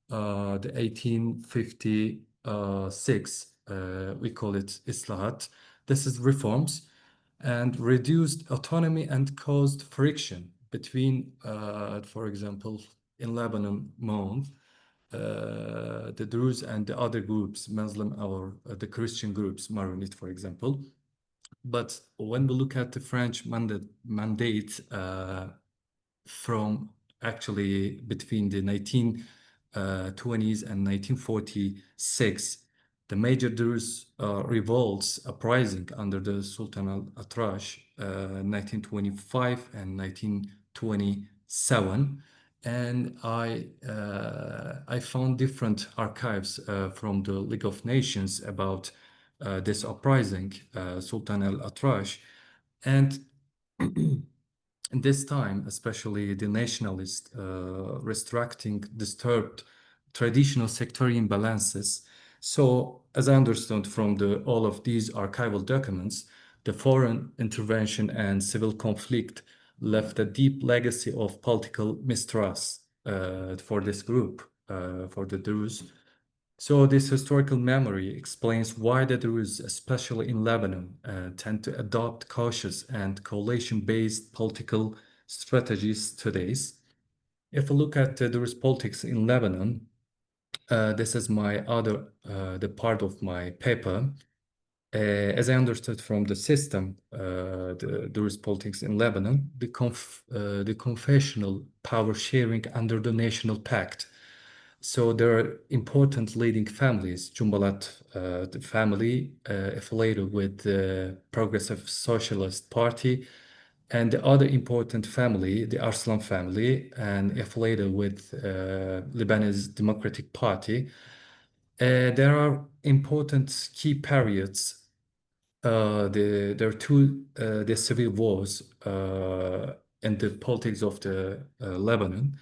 F: the 1856 we call it Islahat. This is reforms and reduced autonomy and caused friction between, for example, in Lebanon, the Druze and the other groups, Muslim or the Christian groups, Maronite, for example. But when we look at the French mandate from actually between the 1920s and 1946, the major Druze revolts uprising under the Sultan al-Atrash, 1925 and 1927. And I found different archives from the League of Nations about this uprising, Sultan al-Atrash. And in this time, especially the nationalists restricting disturbed traditional sectarian balances. So, as I understood from all of these archival documents, the foreign intervention and civil conflict left a deep legacy of political mistrust for this group, for the Druze. So this historical memory explains why the Druze, especially in Lebanon, tend to adopt cautious and coalition-based political strategies today. If we look at the Druze politics in Lebanon, this is the part of my paper. As I understood from the system, the Druze politics in Lebanon, the confessional power sharing under the National Pact. So there are important leading families, Jumbalat, the family affiliated with the Progressive Socialist Party, and the other important family, the Arslan family, and affiliated with Lebanese Democratic Party. There are important key periods. There are two the civil wars in the politics of the Lebanon.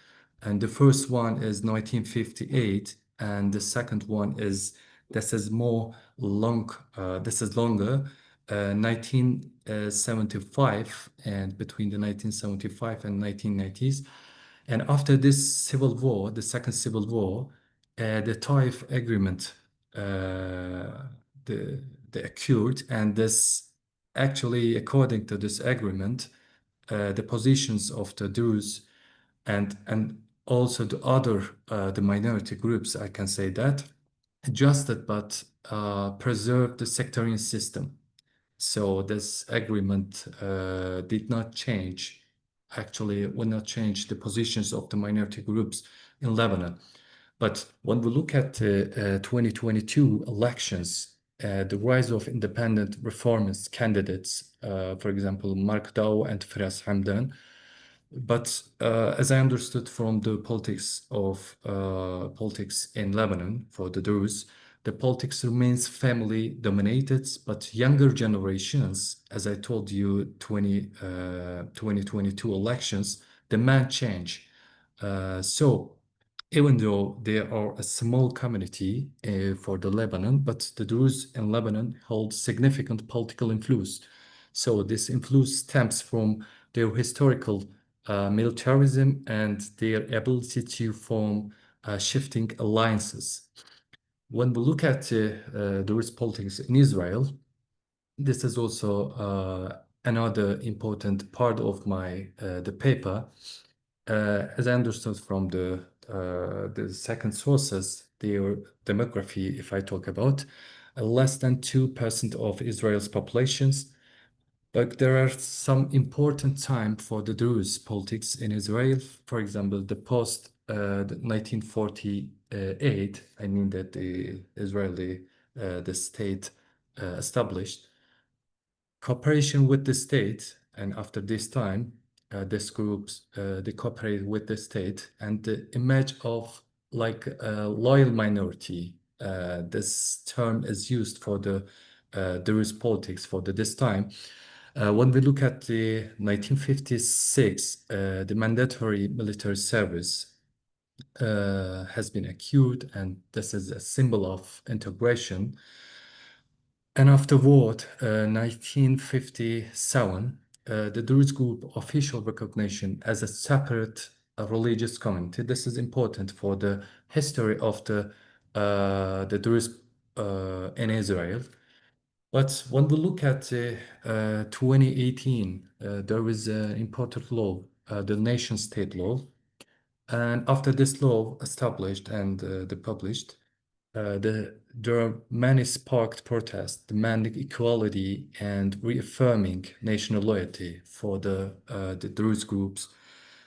F: And the first one is 1958, and the second one is this is longer, 1975, and between the 1975 and 1990s. And after this civil war, the second civil war, the Taif agreement occurred, and this actually, according to this agreement, the positions of the Druze and also the other the minority groups, I can say that, adjusted but preserved the sectarian system. So this agreement did not change, actually will not change the positions of the minority groups in Lebanon. But when we look at the 2022 elections, the rise of independent reformist candidates, for example, Mark Daw and Firas Hamdan. But as I understood from the politics in Lebanon for the Druze, the politics remains family dominated, but younger generations, as I told you, 2022 elections demand change. So even though there are a small community for the Lebanon, but the Druze in Lebanon hold significant political influence. So this influence stems from their historical militarism and their ability to form shifting alliances. When we look at the Druze politics in Israel, this is also another important part of my the paper. As I understood from the second sources, their demography, if I talk about, less than 2% of Israel's populations But there are some important time for the Druze politics in Israel. For example, the post 1948, I mean that the Israeli the state established cooperation with the state, and after this time, these groups they cooperate with the state, and the image of like a loyal minority. This term is used for the Druze politics for this time. When we look at the 1956, the mandatory military service has been accrued, and this is a symbol of integration. And afterward, 1957, the Druze group official recognition as a separate religious community. This is important for the history of the Druze in Israel. But when we look at 2018, there is an important law, the nation state law. And after this law established and published, there are many sparked protests demanding equality and reaffirming national loyalty for the Druze groups.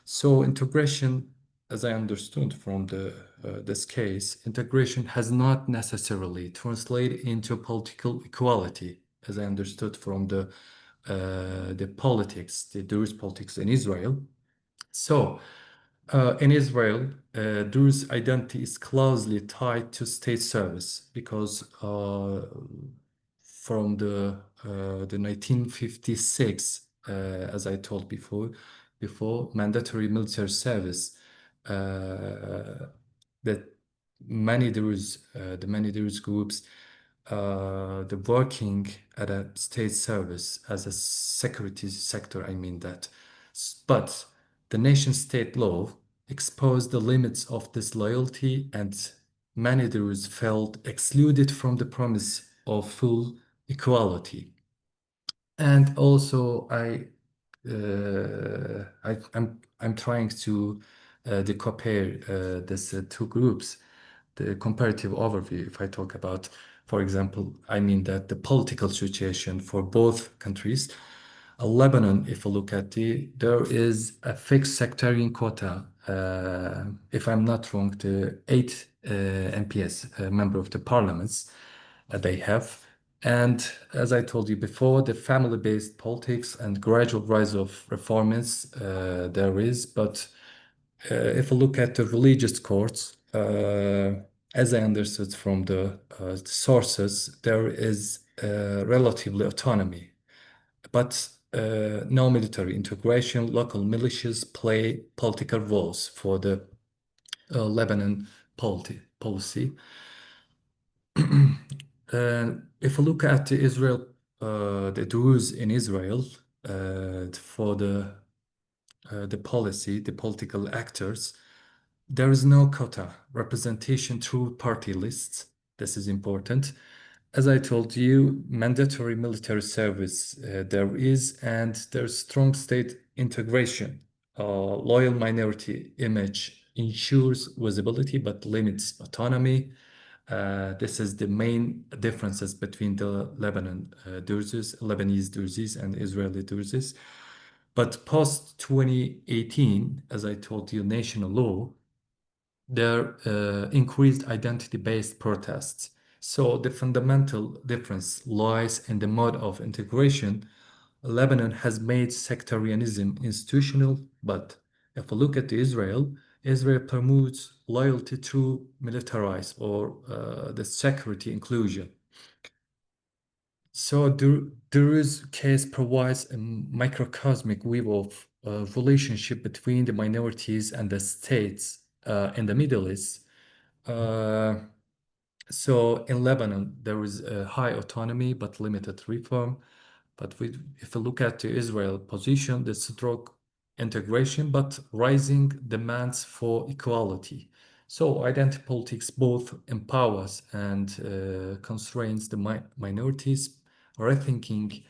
F: So integration, as I understood from this case, integration has not necessarily translated into political equality, as I understood from the politics, the Druze politics in Israel. So in Israel, Druze identity is closely tied to state service because from the 1956, as I told before, mandatory military service, that many Druze, the many Druze groups, the working at a state service as a security sector, I mean that. But the nation-state law exposed the limits of this loyalty, and many Druze felt excluded from the promise of full equality. And also, I'm trying to compare these two groups, the comparative overview. If I talk about, for example, I mean that the political situation for both countries. Lebanon, if you look at there is a fixed sectarian quota. If I'm not wrong, the 8 MPs, member of the parliaments, they have. And as I told you before, the family-based politics and gradual rise of reforms there is. But if you look at the religious courts, as I understood from the sources, there is relatively autonomy, but no military integration. Local militias play political roles for the Lebanon policy. If you look at Israel, the Druze in Israel, for the policy, the political actors, there is no quota representation through party lists. This is important. As I told you, mandatory military service there is, and there's strong state integration. Loyal minority image ensures visibility but limits autonomy. This is the main differences between the Lebanese Druzes and Israeli Druzes. But post 2018, as I told you, national law, there increased identity-based protests. So the fundamental difference lies in the mode of integration. Lebanon has made sectarianism institutional, but if we look at Israel promotes loyalty through militarized or the security inclusion. So the Druze case provides a microcosmic view of relationship between the minorities and the states in the Middle East. So in Lebanon, there is a high autonomy but limited reform. But if we look at the Israel position, the strong integration but rising demands for equality. So identity politics both empowers and constrains the minorities. Rethinking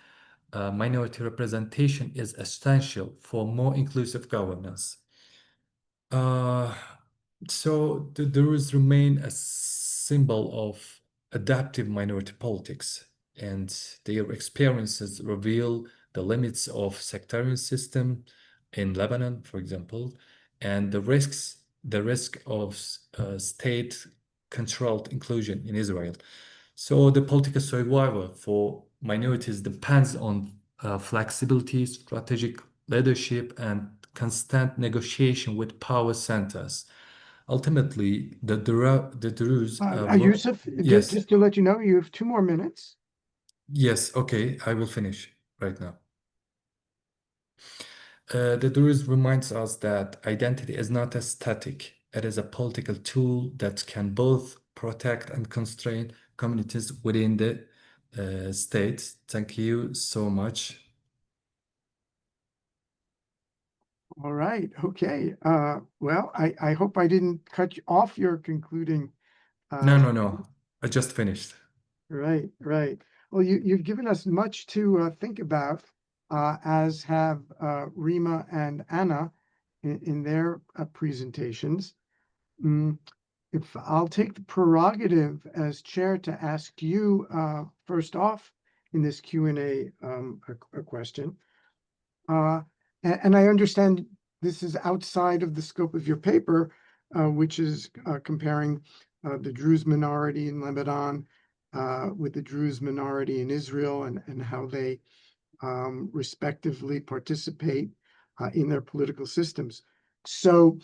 F: minority representation is essential for more inclusive governance. So the Druze remain a symbol of adaptive minority politics, and their experiences reveal the limits of sectarian system in Lebanon, for example, and the risk of state-controlled inclusion in Israel. So the political survival for minorities depends on flexibility, strategic leadership, and constant negotiation with power centers. Ultimately, the Druze
A: Yusuf,
F: yes.
A: just to let you know, you have 2 more minutes.
F: Yes, okay, I will finish right now. The Druze reminds us that identity is not a static. It is a political tool that can both protect and constrain communities within the state. Thank you so much.
A: All right. Okay. Well, I hope I didn't cut you off your concluding.
F: No. I just finished.
A: Right. Well, you've given us much to think about, as have Rima and Anna in their presentations. If I'll take the prerogative as chair to ask you first off in this Q&A a question. And I understand this is outside of the scope of your paper, which is comparing the Druze minority in Lebanon with the Druze minority in Israel and how they respectively participate in their political systems. So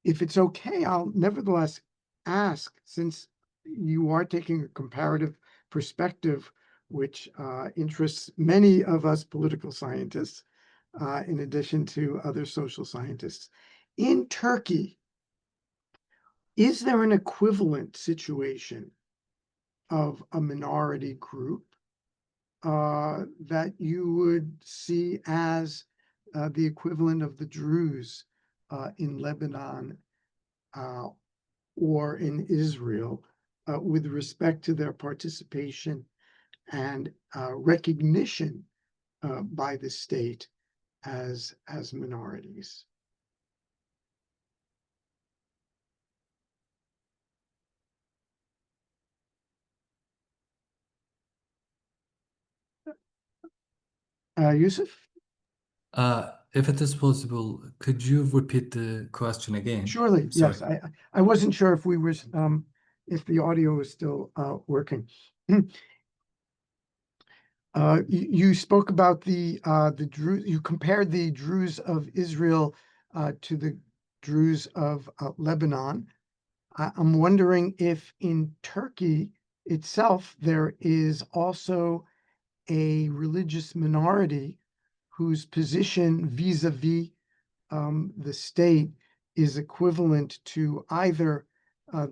A: if it's okay, I'll nevertheless ask, since you are taking a comparative perspective, which interests many of us political scientists, in addition to other social scientists. In Turkey, is there an equivalent situation of a minority group that you would see as the equivalent of the Druze in Lebanon or in Israel with respect to their participation and recognition by the state as minorities? Yusuf?
F: If it is possible, could you repeat the question again?
A: Surely,
F: Sorry.
A: yes. I wasn't sure if we were if the audio was still working. You spoke about the Druze. You compared the Druze of Israel to the Druze of Lebanon. I'm wondering if in Turkey itself there is also a religious minority whose position vis-a-vis the state is equivalent to either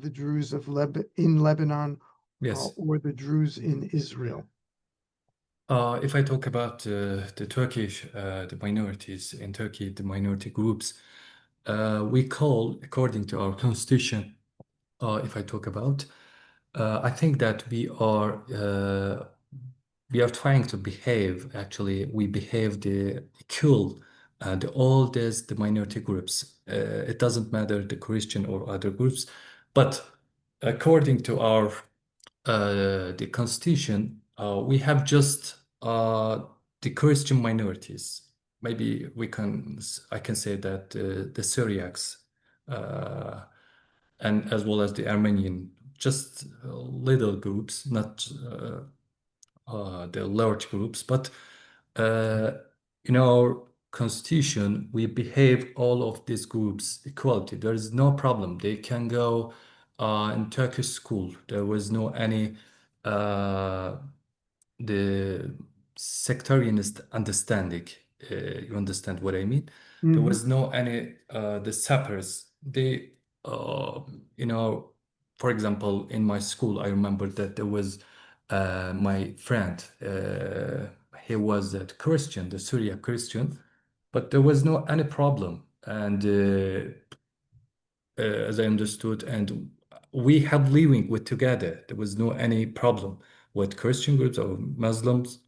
A: the Druze of in Lebanon
F: Yes.
A: or the Druze in Israel.
F: If I talk about the Turkish, the minorities in Turkey, the minority groups, we call, according to our constitution, if I talk about, I think that we are trying to behave, actually, we behave the equal, all the minority groups. It doesn't matter the Christian or other groups, but according to our the constitution, we have just the Christian minorities. Maybe I can say that the Syriacs and as well as the Armenian, just little groups, not the large groups, but in our constitution, we behave all of these groups equality. There is no problem. They can go in Turkish school. There was no any the sectarianist understanding. You understand what I mean? There was no any the sappers. They for example, in my school, I remember that there was my friend. He was a Christian, the Syrian Christian, but there was no any problem. And as I understood, and we had living with together. There was no any problem with Christian groups or Muslims.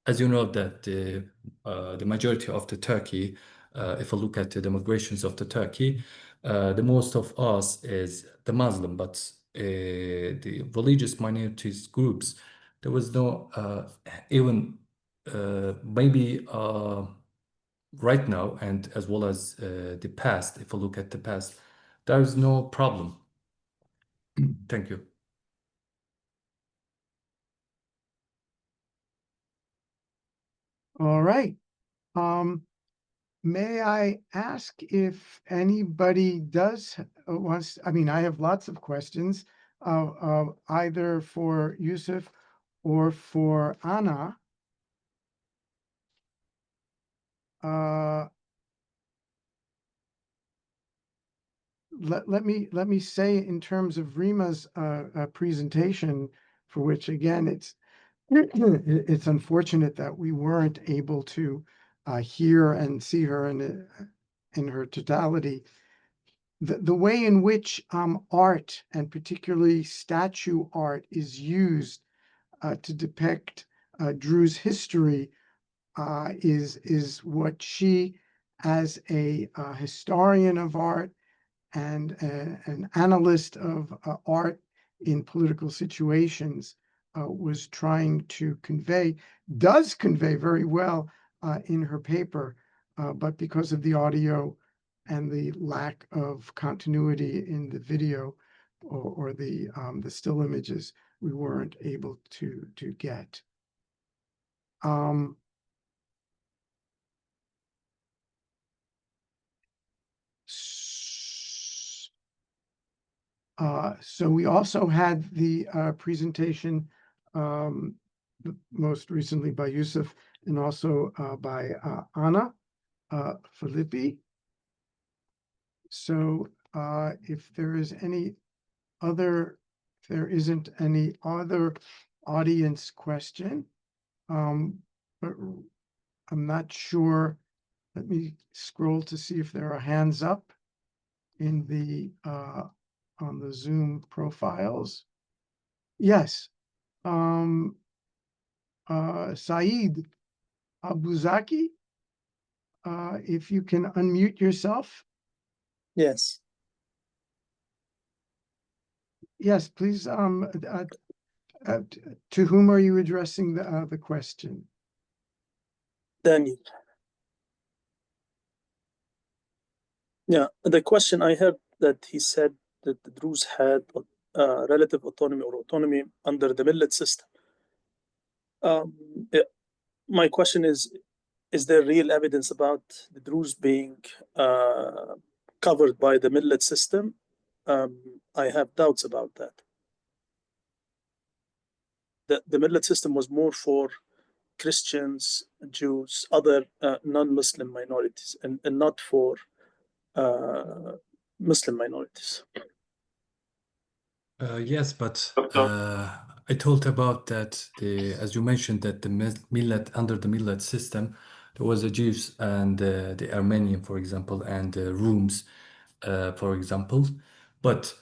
F: As you know that the majority of the Turkey, if I look at the demographers of the Turkey, the most of us is the Muslim, but the religious minorities groups, there was no even maybe right now and as well as the past, if we look at the past, there is no problem. Thank you.
A: All right. May I ask if anybody does wants, I mean, I have lots of questions, either for Yusuf or for Anna. Let me say in terms of Rima's presentation, for which again it's unfortunate that we weren't able to hear and see her in her totality. The way in which art, and particularly statue art, is used to depict Druze history is what she, as a historian of art and an analyst of art in political situations, was trying to convey, does convey very well in her paper, but because of the audio and the lack of continuity in the video or the still images, we weren't able to get. So we also had the presentation most recently by Yusuf and also by Anna Filipi. So if there is any other, if there isn't any other audience question, but I'm not sure. Let me scroll to see if there are hands up in the on the Zoom profiles. Yes. Saeed Abuzaki, if you can unmute yourself.
G: Yes.
A: Yes, please. To whom are you addressing the question?
G: Daniel. Yeah, the question I heard that he said that the Druze had relative autonomy or autonomy under the millet system. My question is there real evidence about the Druze being covered by the millet system? I have doubts about that. The millet system was more for Christians, Jews, other non-Muslim minorities, and not for Muslim minorities.
F: Yes, but I told about that, as you mentioned, that the millet, under the millet system, there was the Jews and the Armenian, for example, and the Rooms, for example. But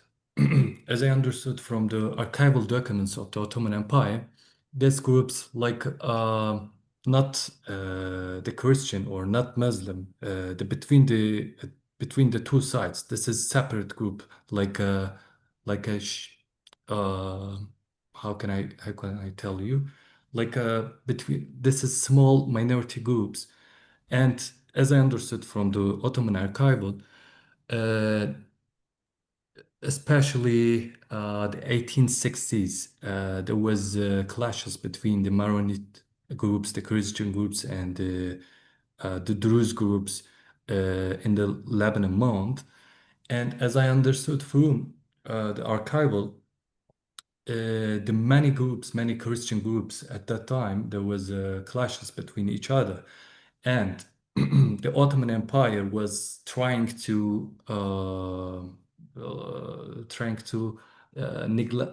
F: as I understood from the archival documents of the Ottoman Empire, these groups, like not the Christian or not Muslim, between the two sides, this is separate group, like a how can I tell you, like between, this is small minority groups. And as I understood from the Ottoman archival, especially the 1860s, there was clashes between the Maronite groups, the Christian groups, and the Druze groups in the Lebanon Mound. And as I understood from the archival, the many groups, many Christian groups at that time, there was clashes between each other. And the Ottoman Empire was trying to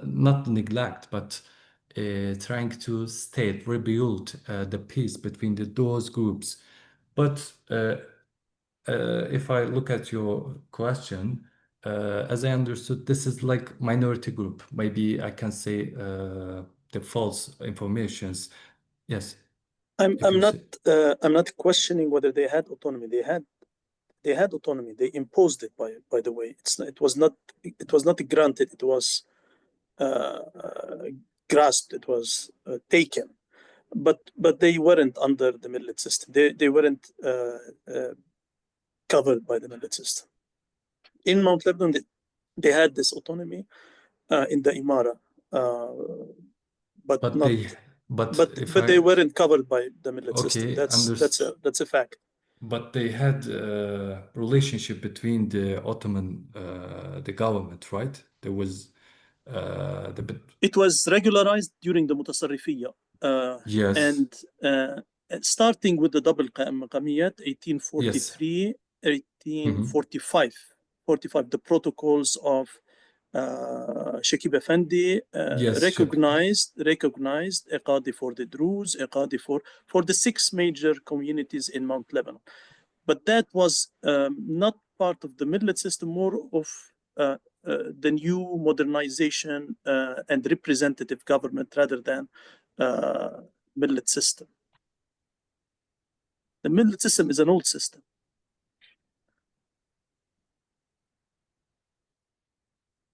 F: not neglect, but trying to rebuild the peace between those groups. But if I look at your question, as I understood, this is like minority group. Maybe I can say the false informations. Yes.
G: I'm not questioning whether they had autonomy. They had autonomy. They imposed it. By the way, it was not granted. It was grasped. It was taken. but they weren't under the millet system. They weren't covered by the millet system. In Mount Lebanon, they had this autonomy in the Imara, but they weren't covered by the millet system. That's a fact.
F: But they had a relationship between the Ottoman, the government, right? There was
G: it was regularized during the Mutasarrifiyya.
F: Yes.
G: And starting with the double maqamiyat, 1843, 1845, 45, the protocols of Shakib Effendi recognized Iqadi for the Druze, Iqadi for the 6 major communities in Mount Lebanon. But that was not part of the millet system, more of the new modernization and representative government rather than millet system. The millet system is an old system.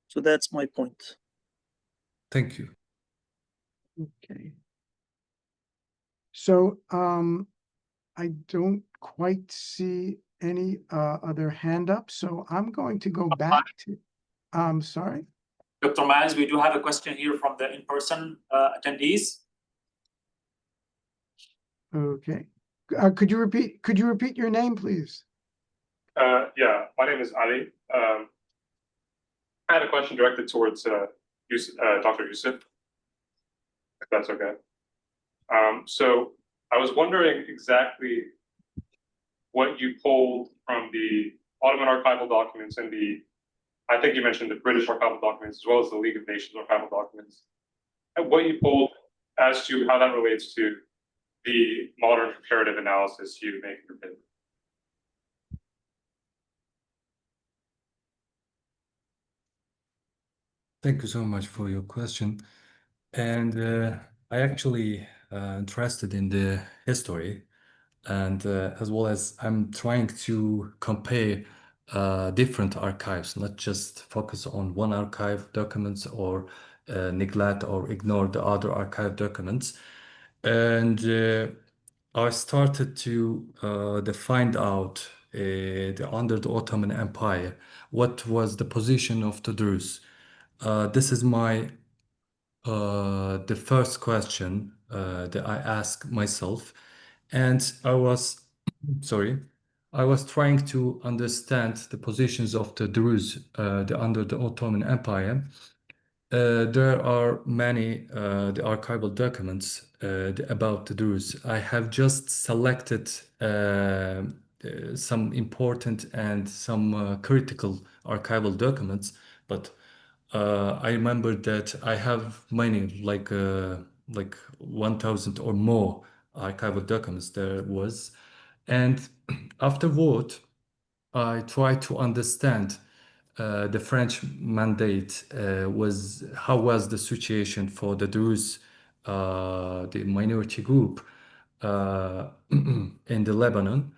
G: So that's my point.
F: Thank you.
A: Okay. So I don't quite see any other hand up, so I'm going to go back to, sorry.
D: Dr. Maz, we do have a question here from the in-person attendees.
A: Okay. Could you repeat your name, please?
H: Yeah, my name is Ali. I had a question directed towards Dr. Yusuf, if that's okay. So I was wondering exactly what you pulled from the Ottoman archival documents and I think you mentioned the British archival documents as well as the League of Nations archival documents, and what you pulled as to how that relates to the modern comparative analysis you make in your paper.
F: Thank you so much for your question. And I actually interested in the history, and as well as I'm trying to compare different archives, not just focus on one archive documents or neglect or ignore the other archive documents. And I started to find out under the Ottoman Empire, what was the position of the Druze. This is the first question that I asked myself, and I was trying to understand the positions of the Druze under the Ottoman Empire. There are many the archival documents about the Druze. I have just selected some important and some critical archival documents, but I remember that I have many, like 1,000 or more archival documents there was. And afterward, I tried to understand the French mandate how was the situation for the Druze, the minority group in the Lebanon.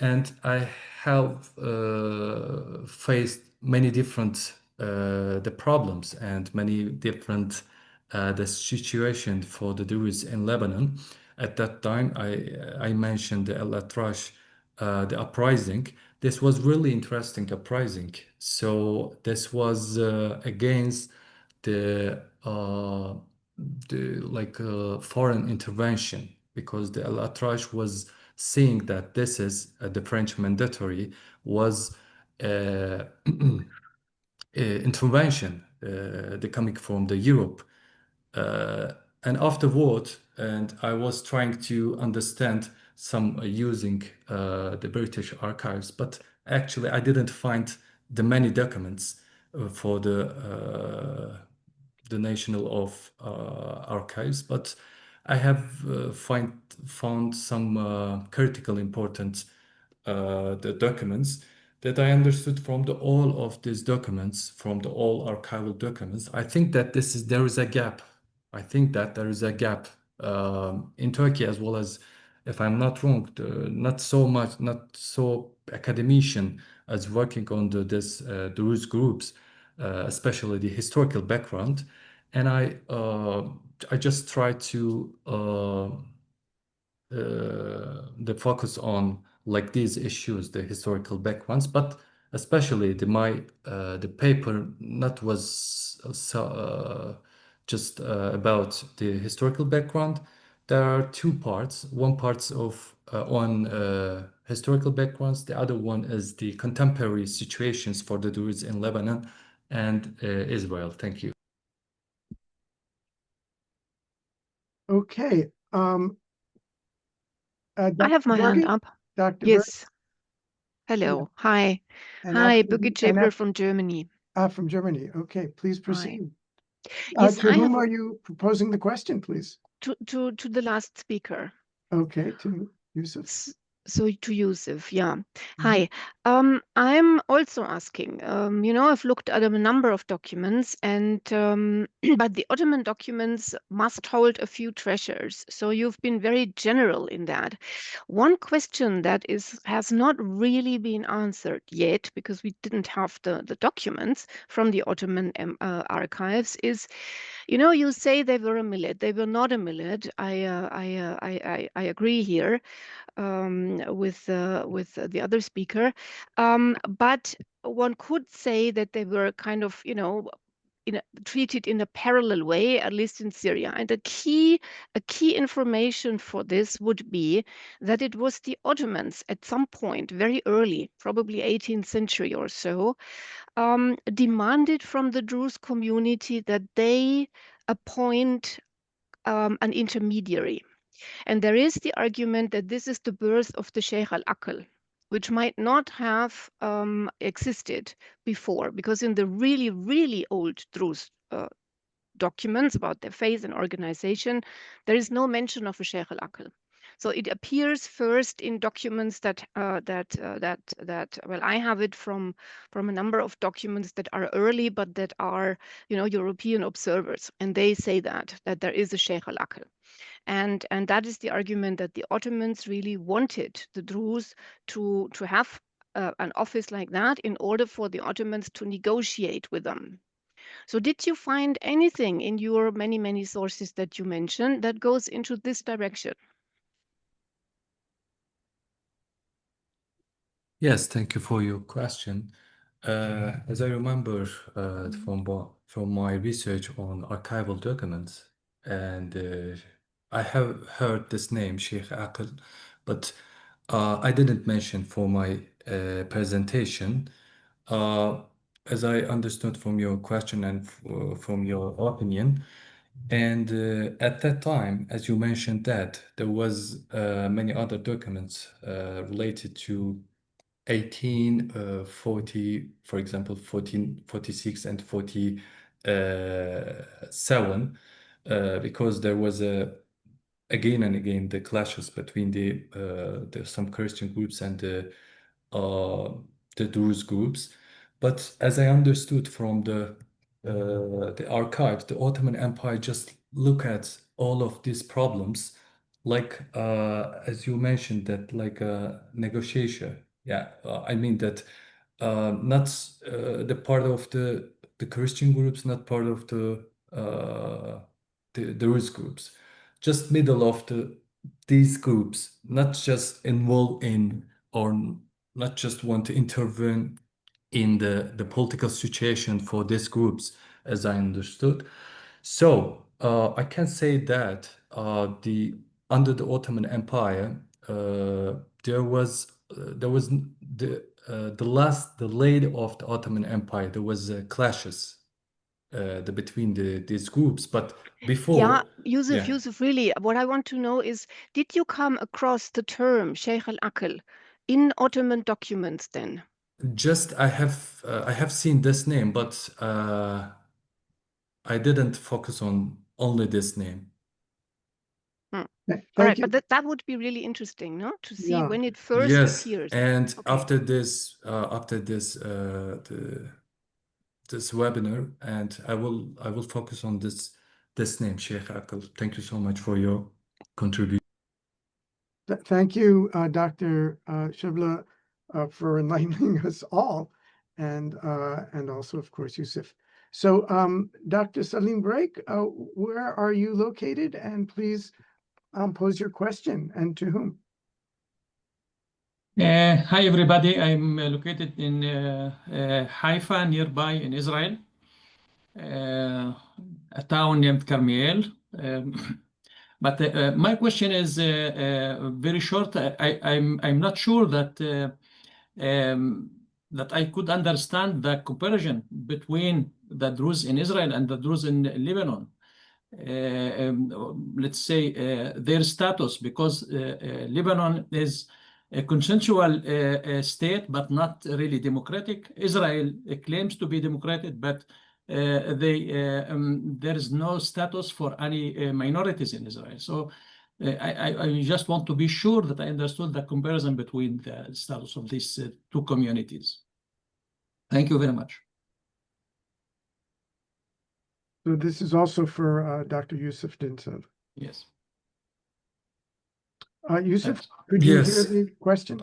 F: And I have faced many different the problems and many different the situation for the Druze in Lebanon. At that time, I mentioned the El-Atrash, the uprising. This was really interesting uprising. So this was against the foreign intervention, because the El-Atrash was seeing that this is the French mandatory was intervention coming from the Europe. And afterward, and I was trying to understand some using the British archives, but actually I didn't find the many documents for the National of Archives, but I have found some critical important the documents that I understood from all of these documents, from all archival documents. I think that there is a gap. I think that there is a gap in Turkey, as well as, if I'm not wrong, not so academician as working on this Druze groups, especially the historical background. And I just try to the focus on like these issues, the historical backgrounds, but especially the paper not was just about the historical background. There are two parts. One part of on historical backgrounds. The other one is the contemporary situations for the Druze in Lebanon and Israel. Thank you.
A: Okay.
I: I have my hand up.
A: Dr.
I: Yes. Hello. Hi.
A: And
I: Hi,
A: after
I: Birgit
A: and
I: Schäbler from Germany.
A: From Germany. Okay, please proceed.
I: Yes,
A: To whom are you proposing the question, please?
I: To the last speaker.
A: Okay, to Yusuf.
I: So to Yusuf, yeah. Hi. I'm also asking, I've looked at a number of documents and but the Ottoman documents must hold a few treasures. So you've been very general in that. One question that has not really been answered yet, because we didn't have the documents from the Ottoman archives, is, you say they were a millet. They were not a millet. I agree here with the other speaker, but one could say that they were kind of, treated in a parallel way, at least in Syria. And a key information for this would be that it was the Ottomans at some point, very early, probably 18th century or so, demanded from the Druze community that they appoint an intermediary. And there is the argument that this is the birth of the Sheikh al-Aql, which might not have existed before, because in the really, really old Druze documents about their faith and organization, there is no mention of a Sheikh al-Aql. So it appears first in documents that I have it from a number of documents that are early, but that are European observers, and they say that there is a Sheikh al-Aql. And that is the argument that the Ottomans really wanted the Druze to have an office like that in order for the Ottomans to negotiate with them. So did you find anything in your many, many sources that you mentioned that goes into this direction?
F: Yes, thank you for your question. As I remember from my research on archival documents, and I have heard this name, Sheikh Aql, but I didn't mention for my presentation. As I understood from your question and from your opinion, and at that time, as you mentioned, that there was many other documents related to 1840, for example, 1446 and 47, because there was again and again the clashes between some Christian groups and the Druze groups. But as I understood from the archives, the Ottoman Empire just look at all of these problems like as you mentioned, that like a negotiation. Yeah, I mean that not the part of the Christian groups, not part of the Druze groups, just middle of these groups, not just involved in or not just want to intervene in the political situation for these groups, as I understood. So I can say that under the Ottoman Empire, there was the late of the Ottoman Empire. There was clashes between these groups, but before.
I: Yeah, Yusuf, really, what I want to know is, did you come across the term Sheikh al-Aql in Ottoman documents then?
F: Just I have seen this name, but I didn't focus on only this name.
I: All right, but that would be really interesting, no? To see when it first appears.
F: And after this this webinar, and I will focus on this name, Sheikh Aql. Thank you so much for your contribution.
A: Thank you, Dr. Schäbler, for enlightening us all, and also, of course, Yusuf. So, Dr. Salim Break, where are you located? And please pose your question, and to whom?
J: Hi, everybody. I'm located in Haifa, nearby in Israel, a town named Carmiel. But my question is very short. I'm not sure that that I could understand the comparison between the Druze in Israel and the Druze in Lebanon. Let's say their status, because Lebanon is a consensual state, but not really democratic. Israel claims to be democratic, but there is no status for any minorities in Israel. So I just want to be sure that I understood the comparison between the status of these two communities. Thank you very much.
A: So this is also for Dr. Yusuf Dinçel.
J: Yes.
A: Yusuf, could you hear
F: Yes.
A: the question?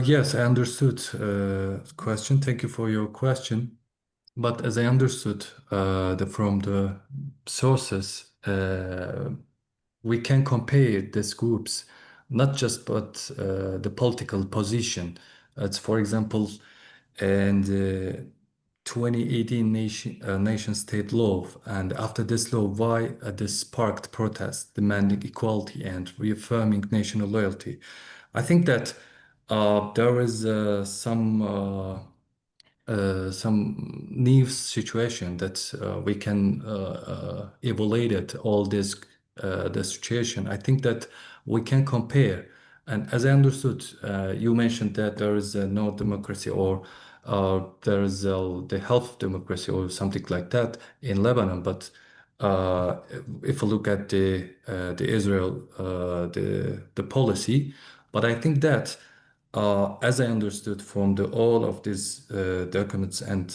F: Yes, I understood the question. Thank you for your question. But as I understood from the sources, we can compare these groups, not just but the political position. It's, for example, and 2018 nation state law, and after this law, why this sparked protests demanding equality and reaffirming national loyalty. I think that there is some new situation that we can evaluate all this the situation. I think that we can compare, and as I understood, you mentioned that there is no democracy, or there is the health of democracy or something like that in Lebanon. But if we look at the Israel the policy, but I think that as I understood from all of these documents and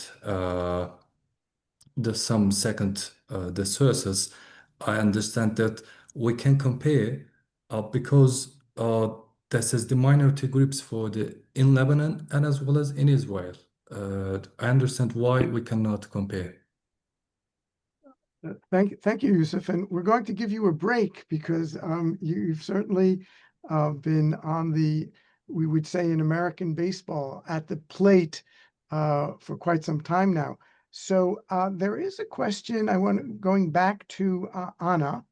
F: some second the sources, I understand that we can compare because this is the minority groups for in Lebanon and as well as in Israel. I understand why we cannot compare.
A: Thank you, Yusuf. And we're going to give you a break because you've certainly been on the, we would say in American baseball, at the plate for quite some time now. So there is a question going back to Anna.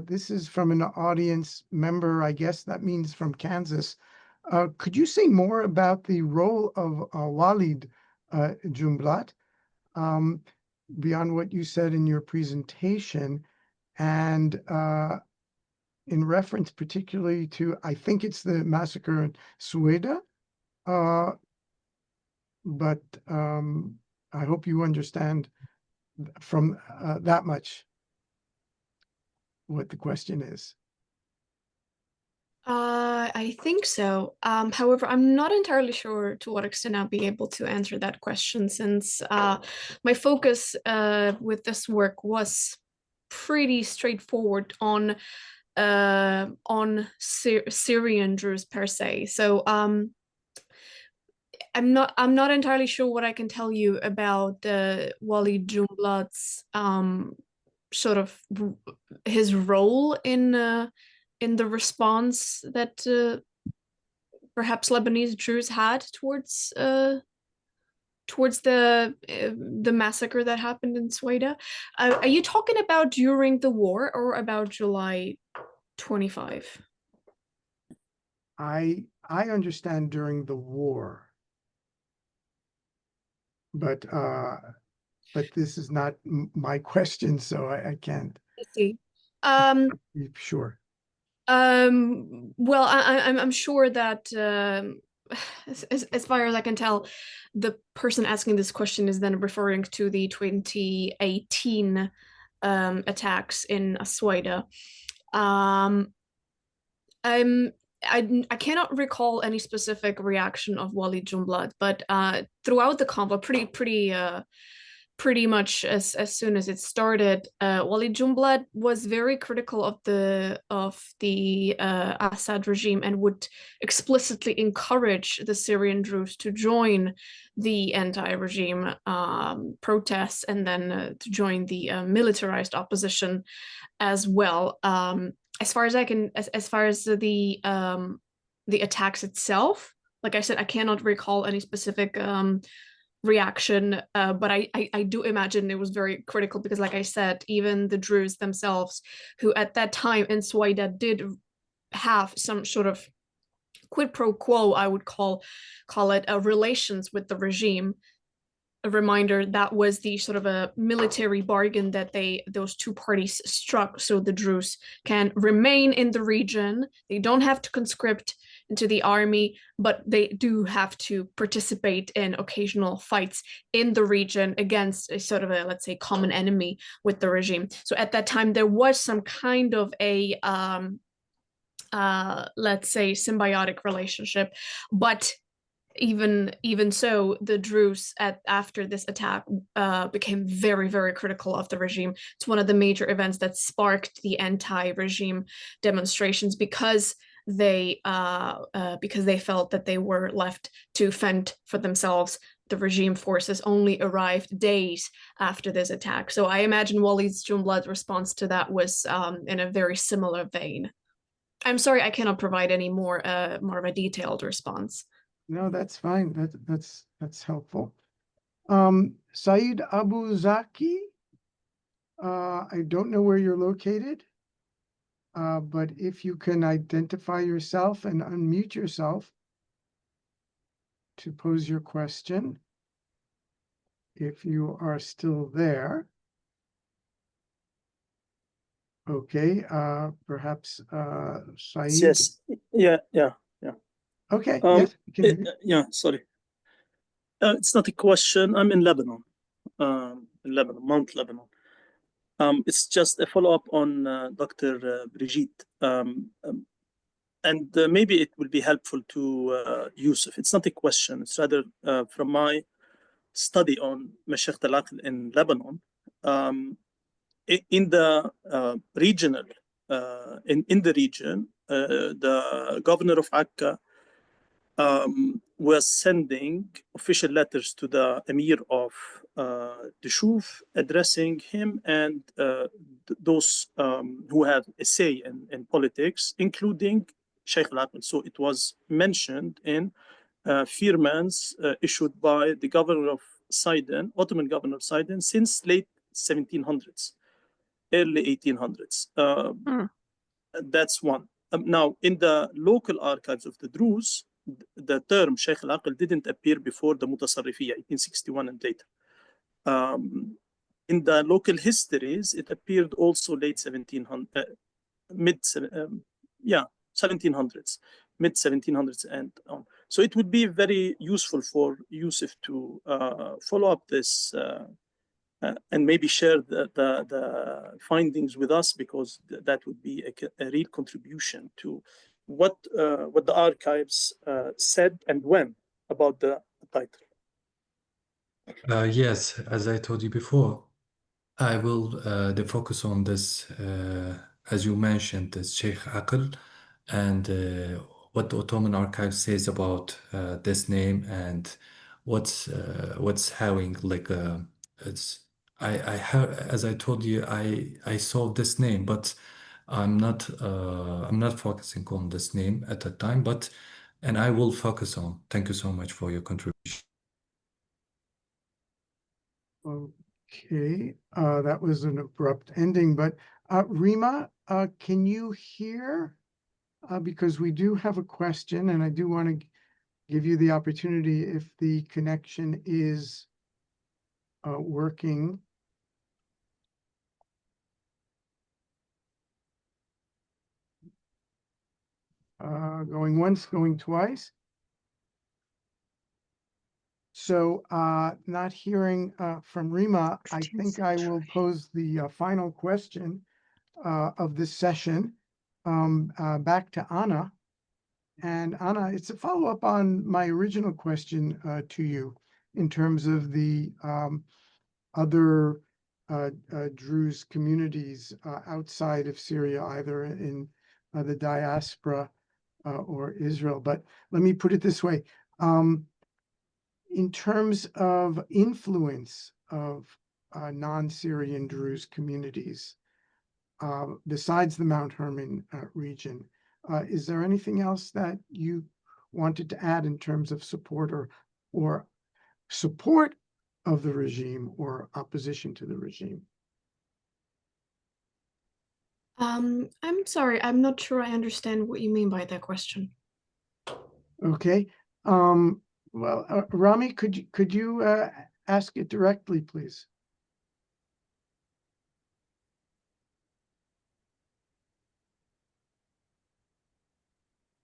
A: This is from an audience member, I guess that means from Kansas. Could you say more about the role of Walid Jumblat beyond what you said in your presentation, and in reference particularly to, I think it's the massacre in Sueda, but I hope you understand from that much what the question is.
B: I think so. However, I'm not entirely sure to what extent I'll be able to answer that question, since my focus with this work was pretty straightforward on Syrian Druze per se. So I'm not entirely sure what I can tell you about Walid Jumblat's sort of his role in the response that perhaps Lebanese Druze had towards the massacre that happened in Sueda. Are you talking about during the war or about July 25?
A: I understand during the war, but this is not my question, so I can't.
B: I see.
A: Sure.
B: Well, I'm sure that as far as I can tell, the person asking this question is then referring to the 2018 attacks in Sueda. I cannot recall any specific reaction of Walid Jumblat, but throughout the conflict, pretty much as soon as it started, Walid Jumblat was very critical of the Assad regime and would explicitly encourage the Syrian Druze to join the anti-regime protests and then to join the militarized opposition as well. as far as I can, as far as the attacks itself, like I said, I cannot recall any specific reaction, but I do imagine it was very critical because, like I said, even the Druze themselves, who at that time in Suwaida did have some sort of quid pro quo, I would call it, relations with the regime. A reminder, that was the sort of a military bargain that those two parties struck, so the Druze can remain in the region. They don't have to conscript into the army, but they do have to participate in occasional fights in the region against a sort of a, let's say, common enemy with the regime. So at that time, there was some kind of a let's say symbiotic relationship, but even so, the Druze after this attack became very, very critical of the regime. It's one of the major events that sparked the anti-regime demonstrations because they felt that they were left to fend for themselves. The regime forces only arrived days after this attack. So I imagine Walid's Jumblad's response to that was in a very similar vein. I'm sorry, I cannot provide any more of a detailed response.
A: No, that's fine. That's helpful. Saeed Abu Zaki, I don't know where you're located, but if you can identify yourself and unmute yourself to pose your question, if you are still there. Okay, perhaps Saeed.
G: Yes, yeah.
A: Okay, yes.
G: Yeah, sorry. It's not a question. I'm in Lebanon, Mount Lebanon. It's just a follow-up on Dr. Brigitte. And maybe it will be helpful to Yusuf. It's not a question. It's rather from my study on Mashaykh al-Aql in Lebanon. In the regional, in the region, the governor of Akka was sending official letters to the emir of Dushouf, addressing him and those who have a say in politics, including Sheikh al-Aql. So it was mentioned in firmans issued by the governor of Sidon, Ottoman governor of Sidon, since late 1700s, early 1800s. That's one. Now, in the local archives of the Druze, the term Sheikh al-Aql didn't appear before the Mutasarrifiyya, 1861 and later. In the local histories, it appeared also late 1700s, mid 1700s, mid 1700s and on. So it would be very useful for Yusuf to follow up this and maybe share the findings with us, because that would be a real contribution to what the archives said and when about the title.
F: Yes, as I told you before, I will focus on this, as you mentioned, this Sheikh Aql, and what the Ottoman archive says about this name and what's having like it's. I have, as I told you, I saw this name, but I'm not focusing on this name at the time, and I will focus on. Thank you so much for your contribution.
A: Okay, that was an abrupt ending, but Rima, can you hear? Because we do have a question, and I do want to give you the opportunity if the connection is working. Going once, going twice. So not hearing from Rima, I think I will pose the final question of this session back to Anna. And Anna, it's a follow-up on my original question to you in terms of the other Druze communities outside of Syria, either in the diaspora or Israel. But let me put it this way. In terms of influence of non-Syrian Druze communities, besides the Mount Hermon region. Is there anything else that you wanted to add in terms of support or support of the regime or opposition to the regime?
B: I'm sorry, I'm not sure I understand what you mean by that question.
A: Okay. Well, Rami, could you ask it directly, please?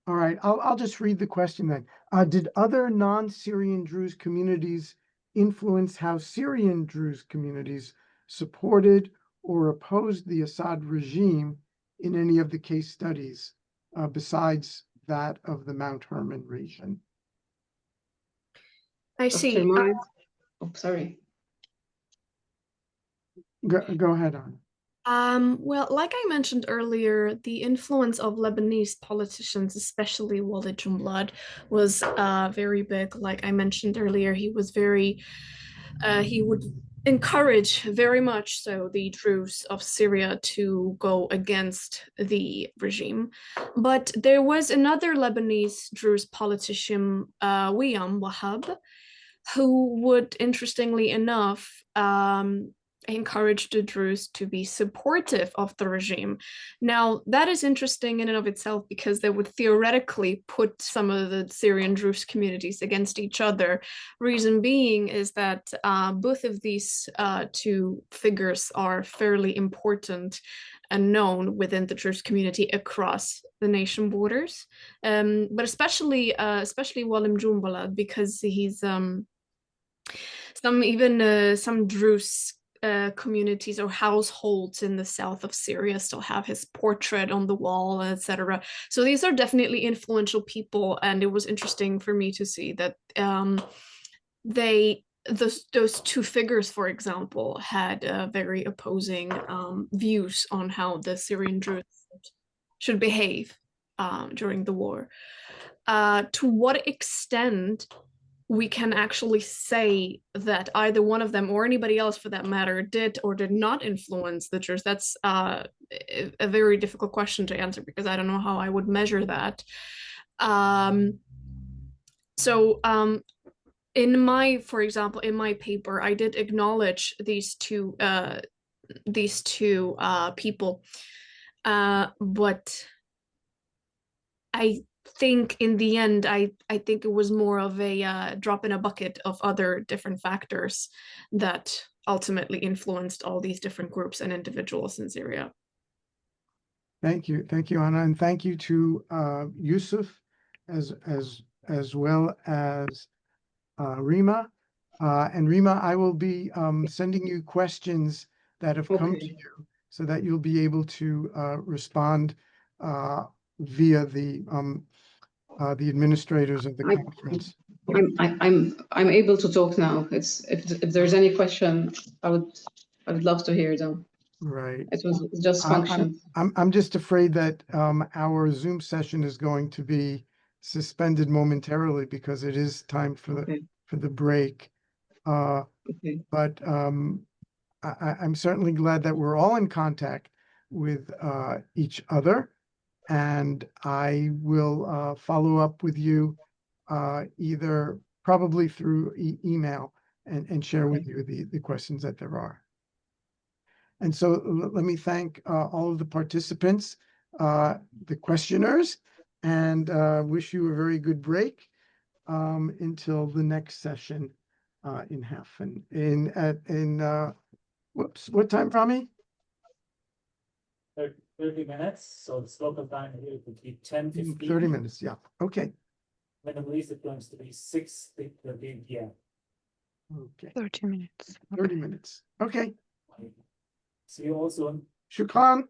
A: All right, I'll just read the question then. Did other non-Syrian Druze communities influence how Syrian Druze communities supported or opposed the Assad regime in any of the case studies besides that of the Mount Hermon region?
B: I see.
K: Oh, sorry.
A: Go ahead, Anna.
B: Well, like I mentioned earlier, the influence of Lebanese politicians, especially Walid Jumblatt, was very big. Like I mentioned earlier, he was very, he would encourage very much so the Druze of Syria to go against the regime. But there was another Lebanese Druze politician, Wiyam Wahab, who would, interestingly enough, encourage the Druze to be supportive of the regime. Now, that is interesting in and of itself because they would theoretically put some of the Syrian Druze communities against each other. Reason being is that both of these two figures are fairly important and known within the Druze community across the nation borders, but especially Walid Jumblatt, because he's some Druze communities or households in the south of Syria still have his portrait on the wall, etc. So these are definitely influential people, and it was interesting for me to see that those two figures, for example, had very opposing views on how the Syrian Druze should behave during the war. To what extent we can actually say that either one of them or anybody else for that matter did or did not influence the Druze, that's a very difficult question to answer because I don't know how I would measure that. For example, in my paper, I did acknowledge these two people, but I think in the end, I think it was more of a drop in a bucket of other different factors that ultimately influenced all these different groups and individuals in Syria.
A: Thank you, Anna, and thank you to Yusuf as well as Rima. And Rima, I will be sending you questions that have come to you so that you'll be able to respond via the administrators of the conference.
K: I'm able to talk now. It's if there's any question, I would love to hear them.
A: Right.
K: It was just function.
A: I'm just afraid that our Zoom session is going to be suspended momentarily because it is time for the break. But I'm certainly glad that we're all in contact with each other, and I will follow up with you either probably through email and share with you the questions that there are. And so let me thank all of the participants, the questioners, and wish you a very good break until the next session in what time, Rami?
D: 30 minutes. So the local time here would be 10:15.
A: 30 minutes, yeah. Okay.
D: Middle East, it turns to be 6:30 p.m.
A: Okay.
I: 30 minutes.
A: 30 minutes. Okay.
D: See you all soon.
A: Shukran.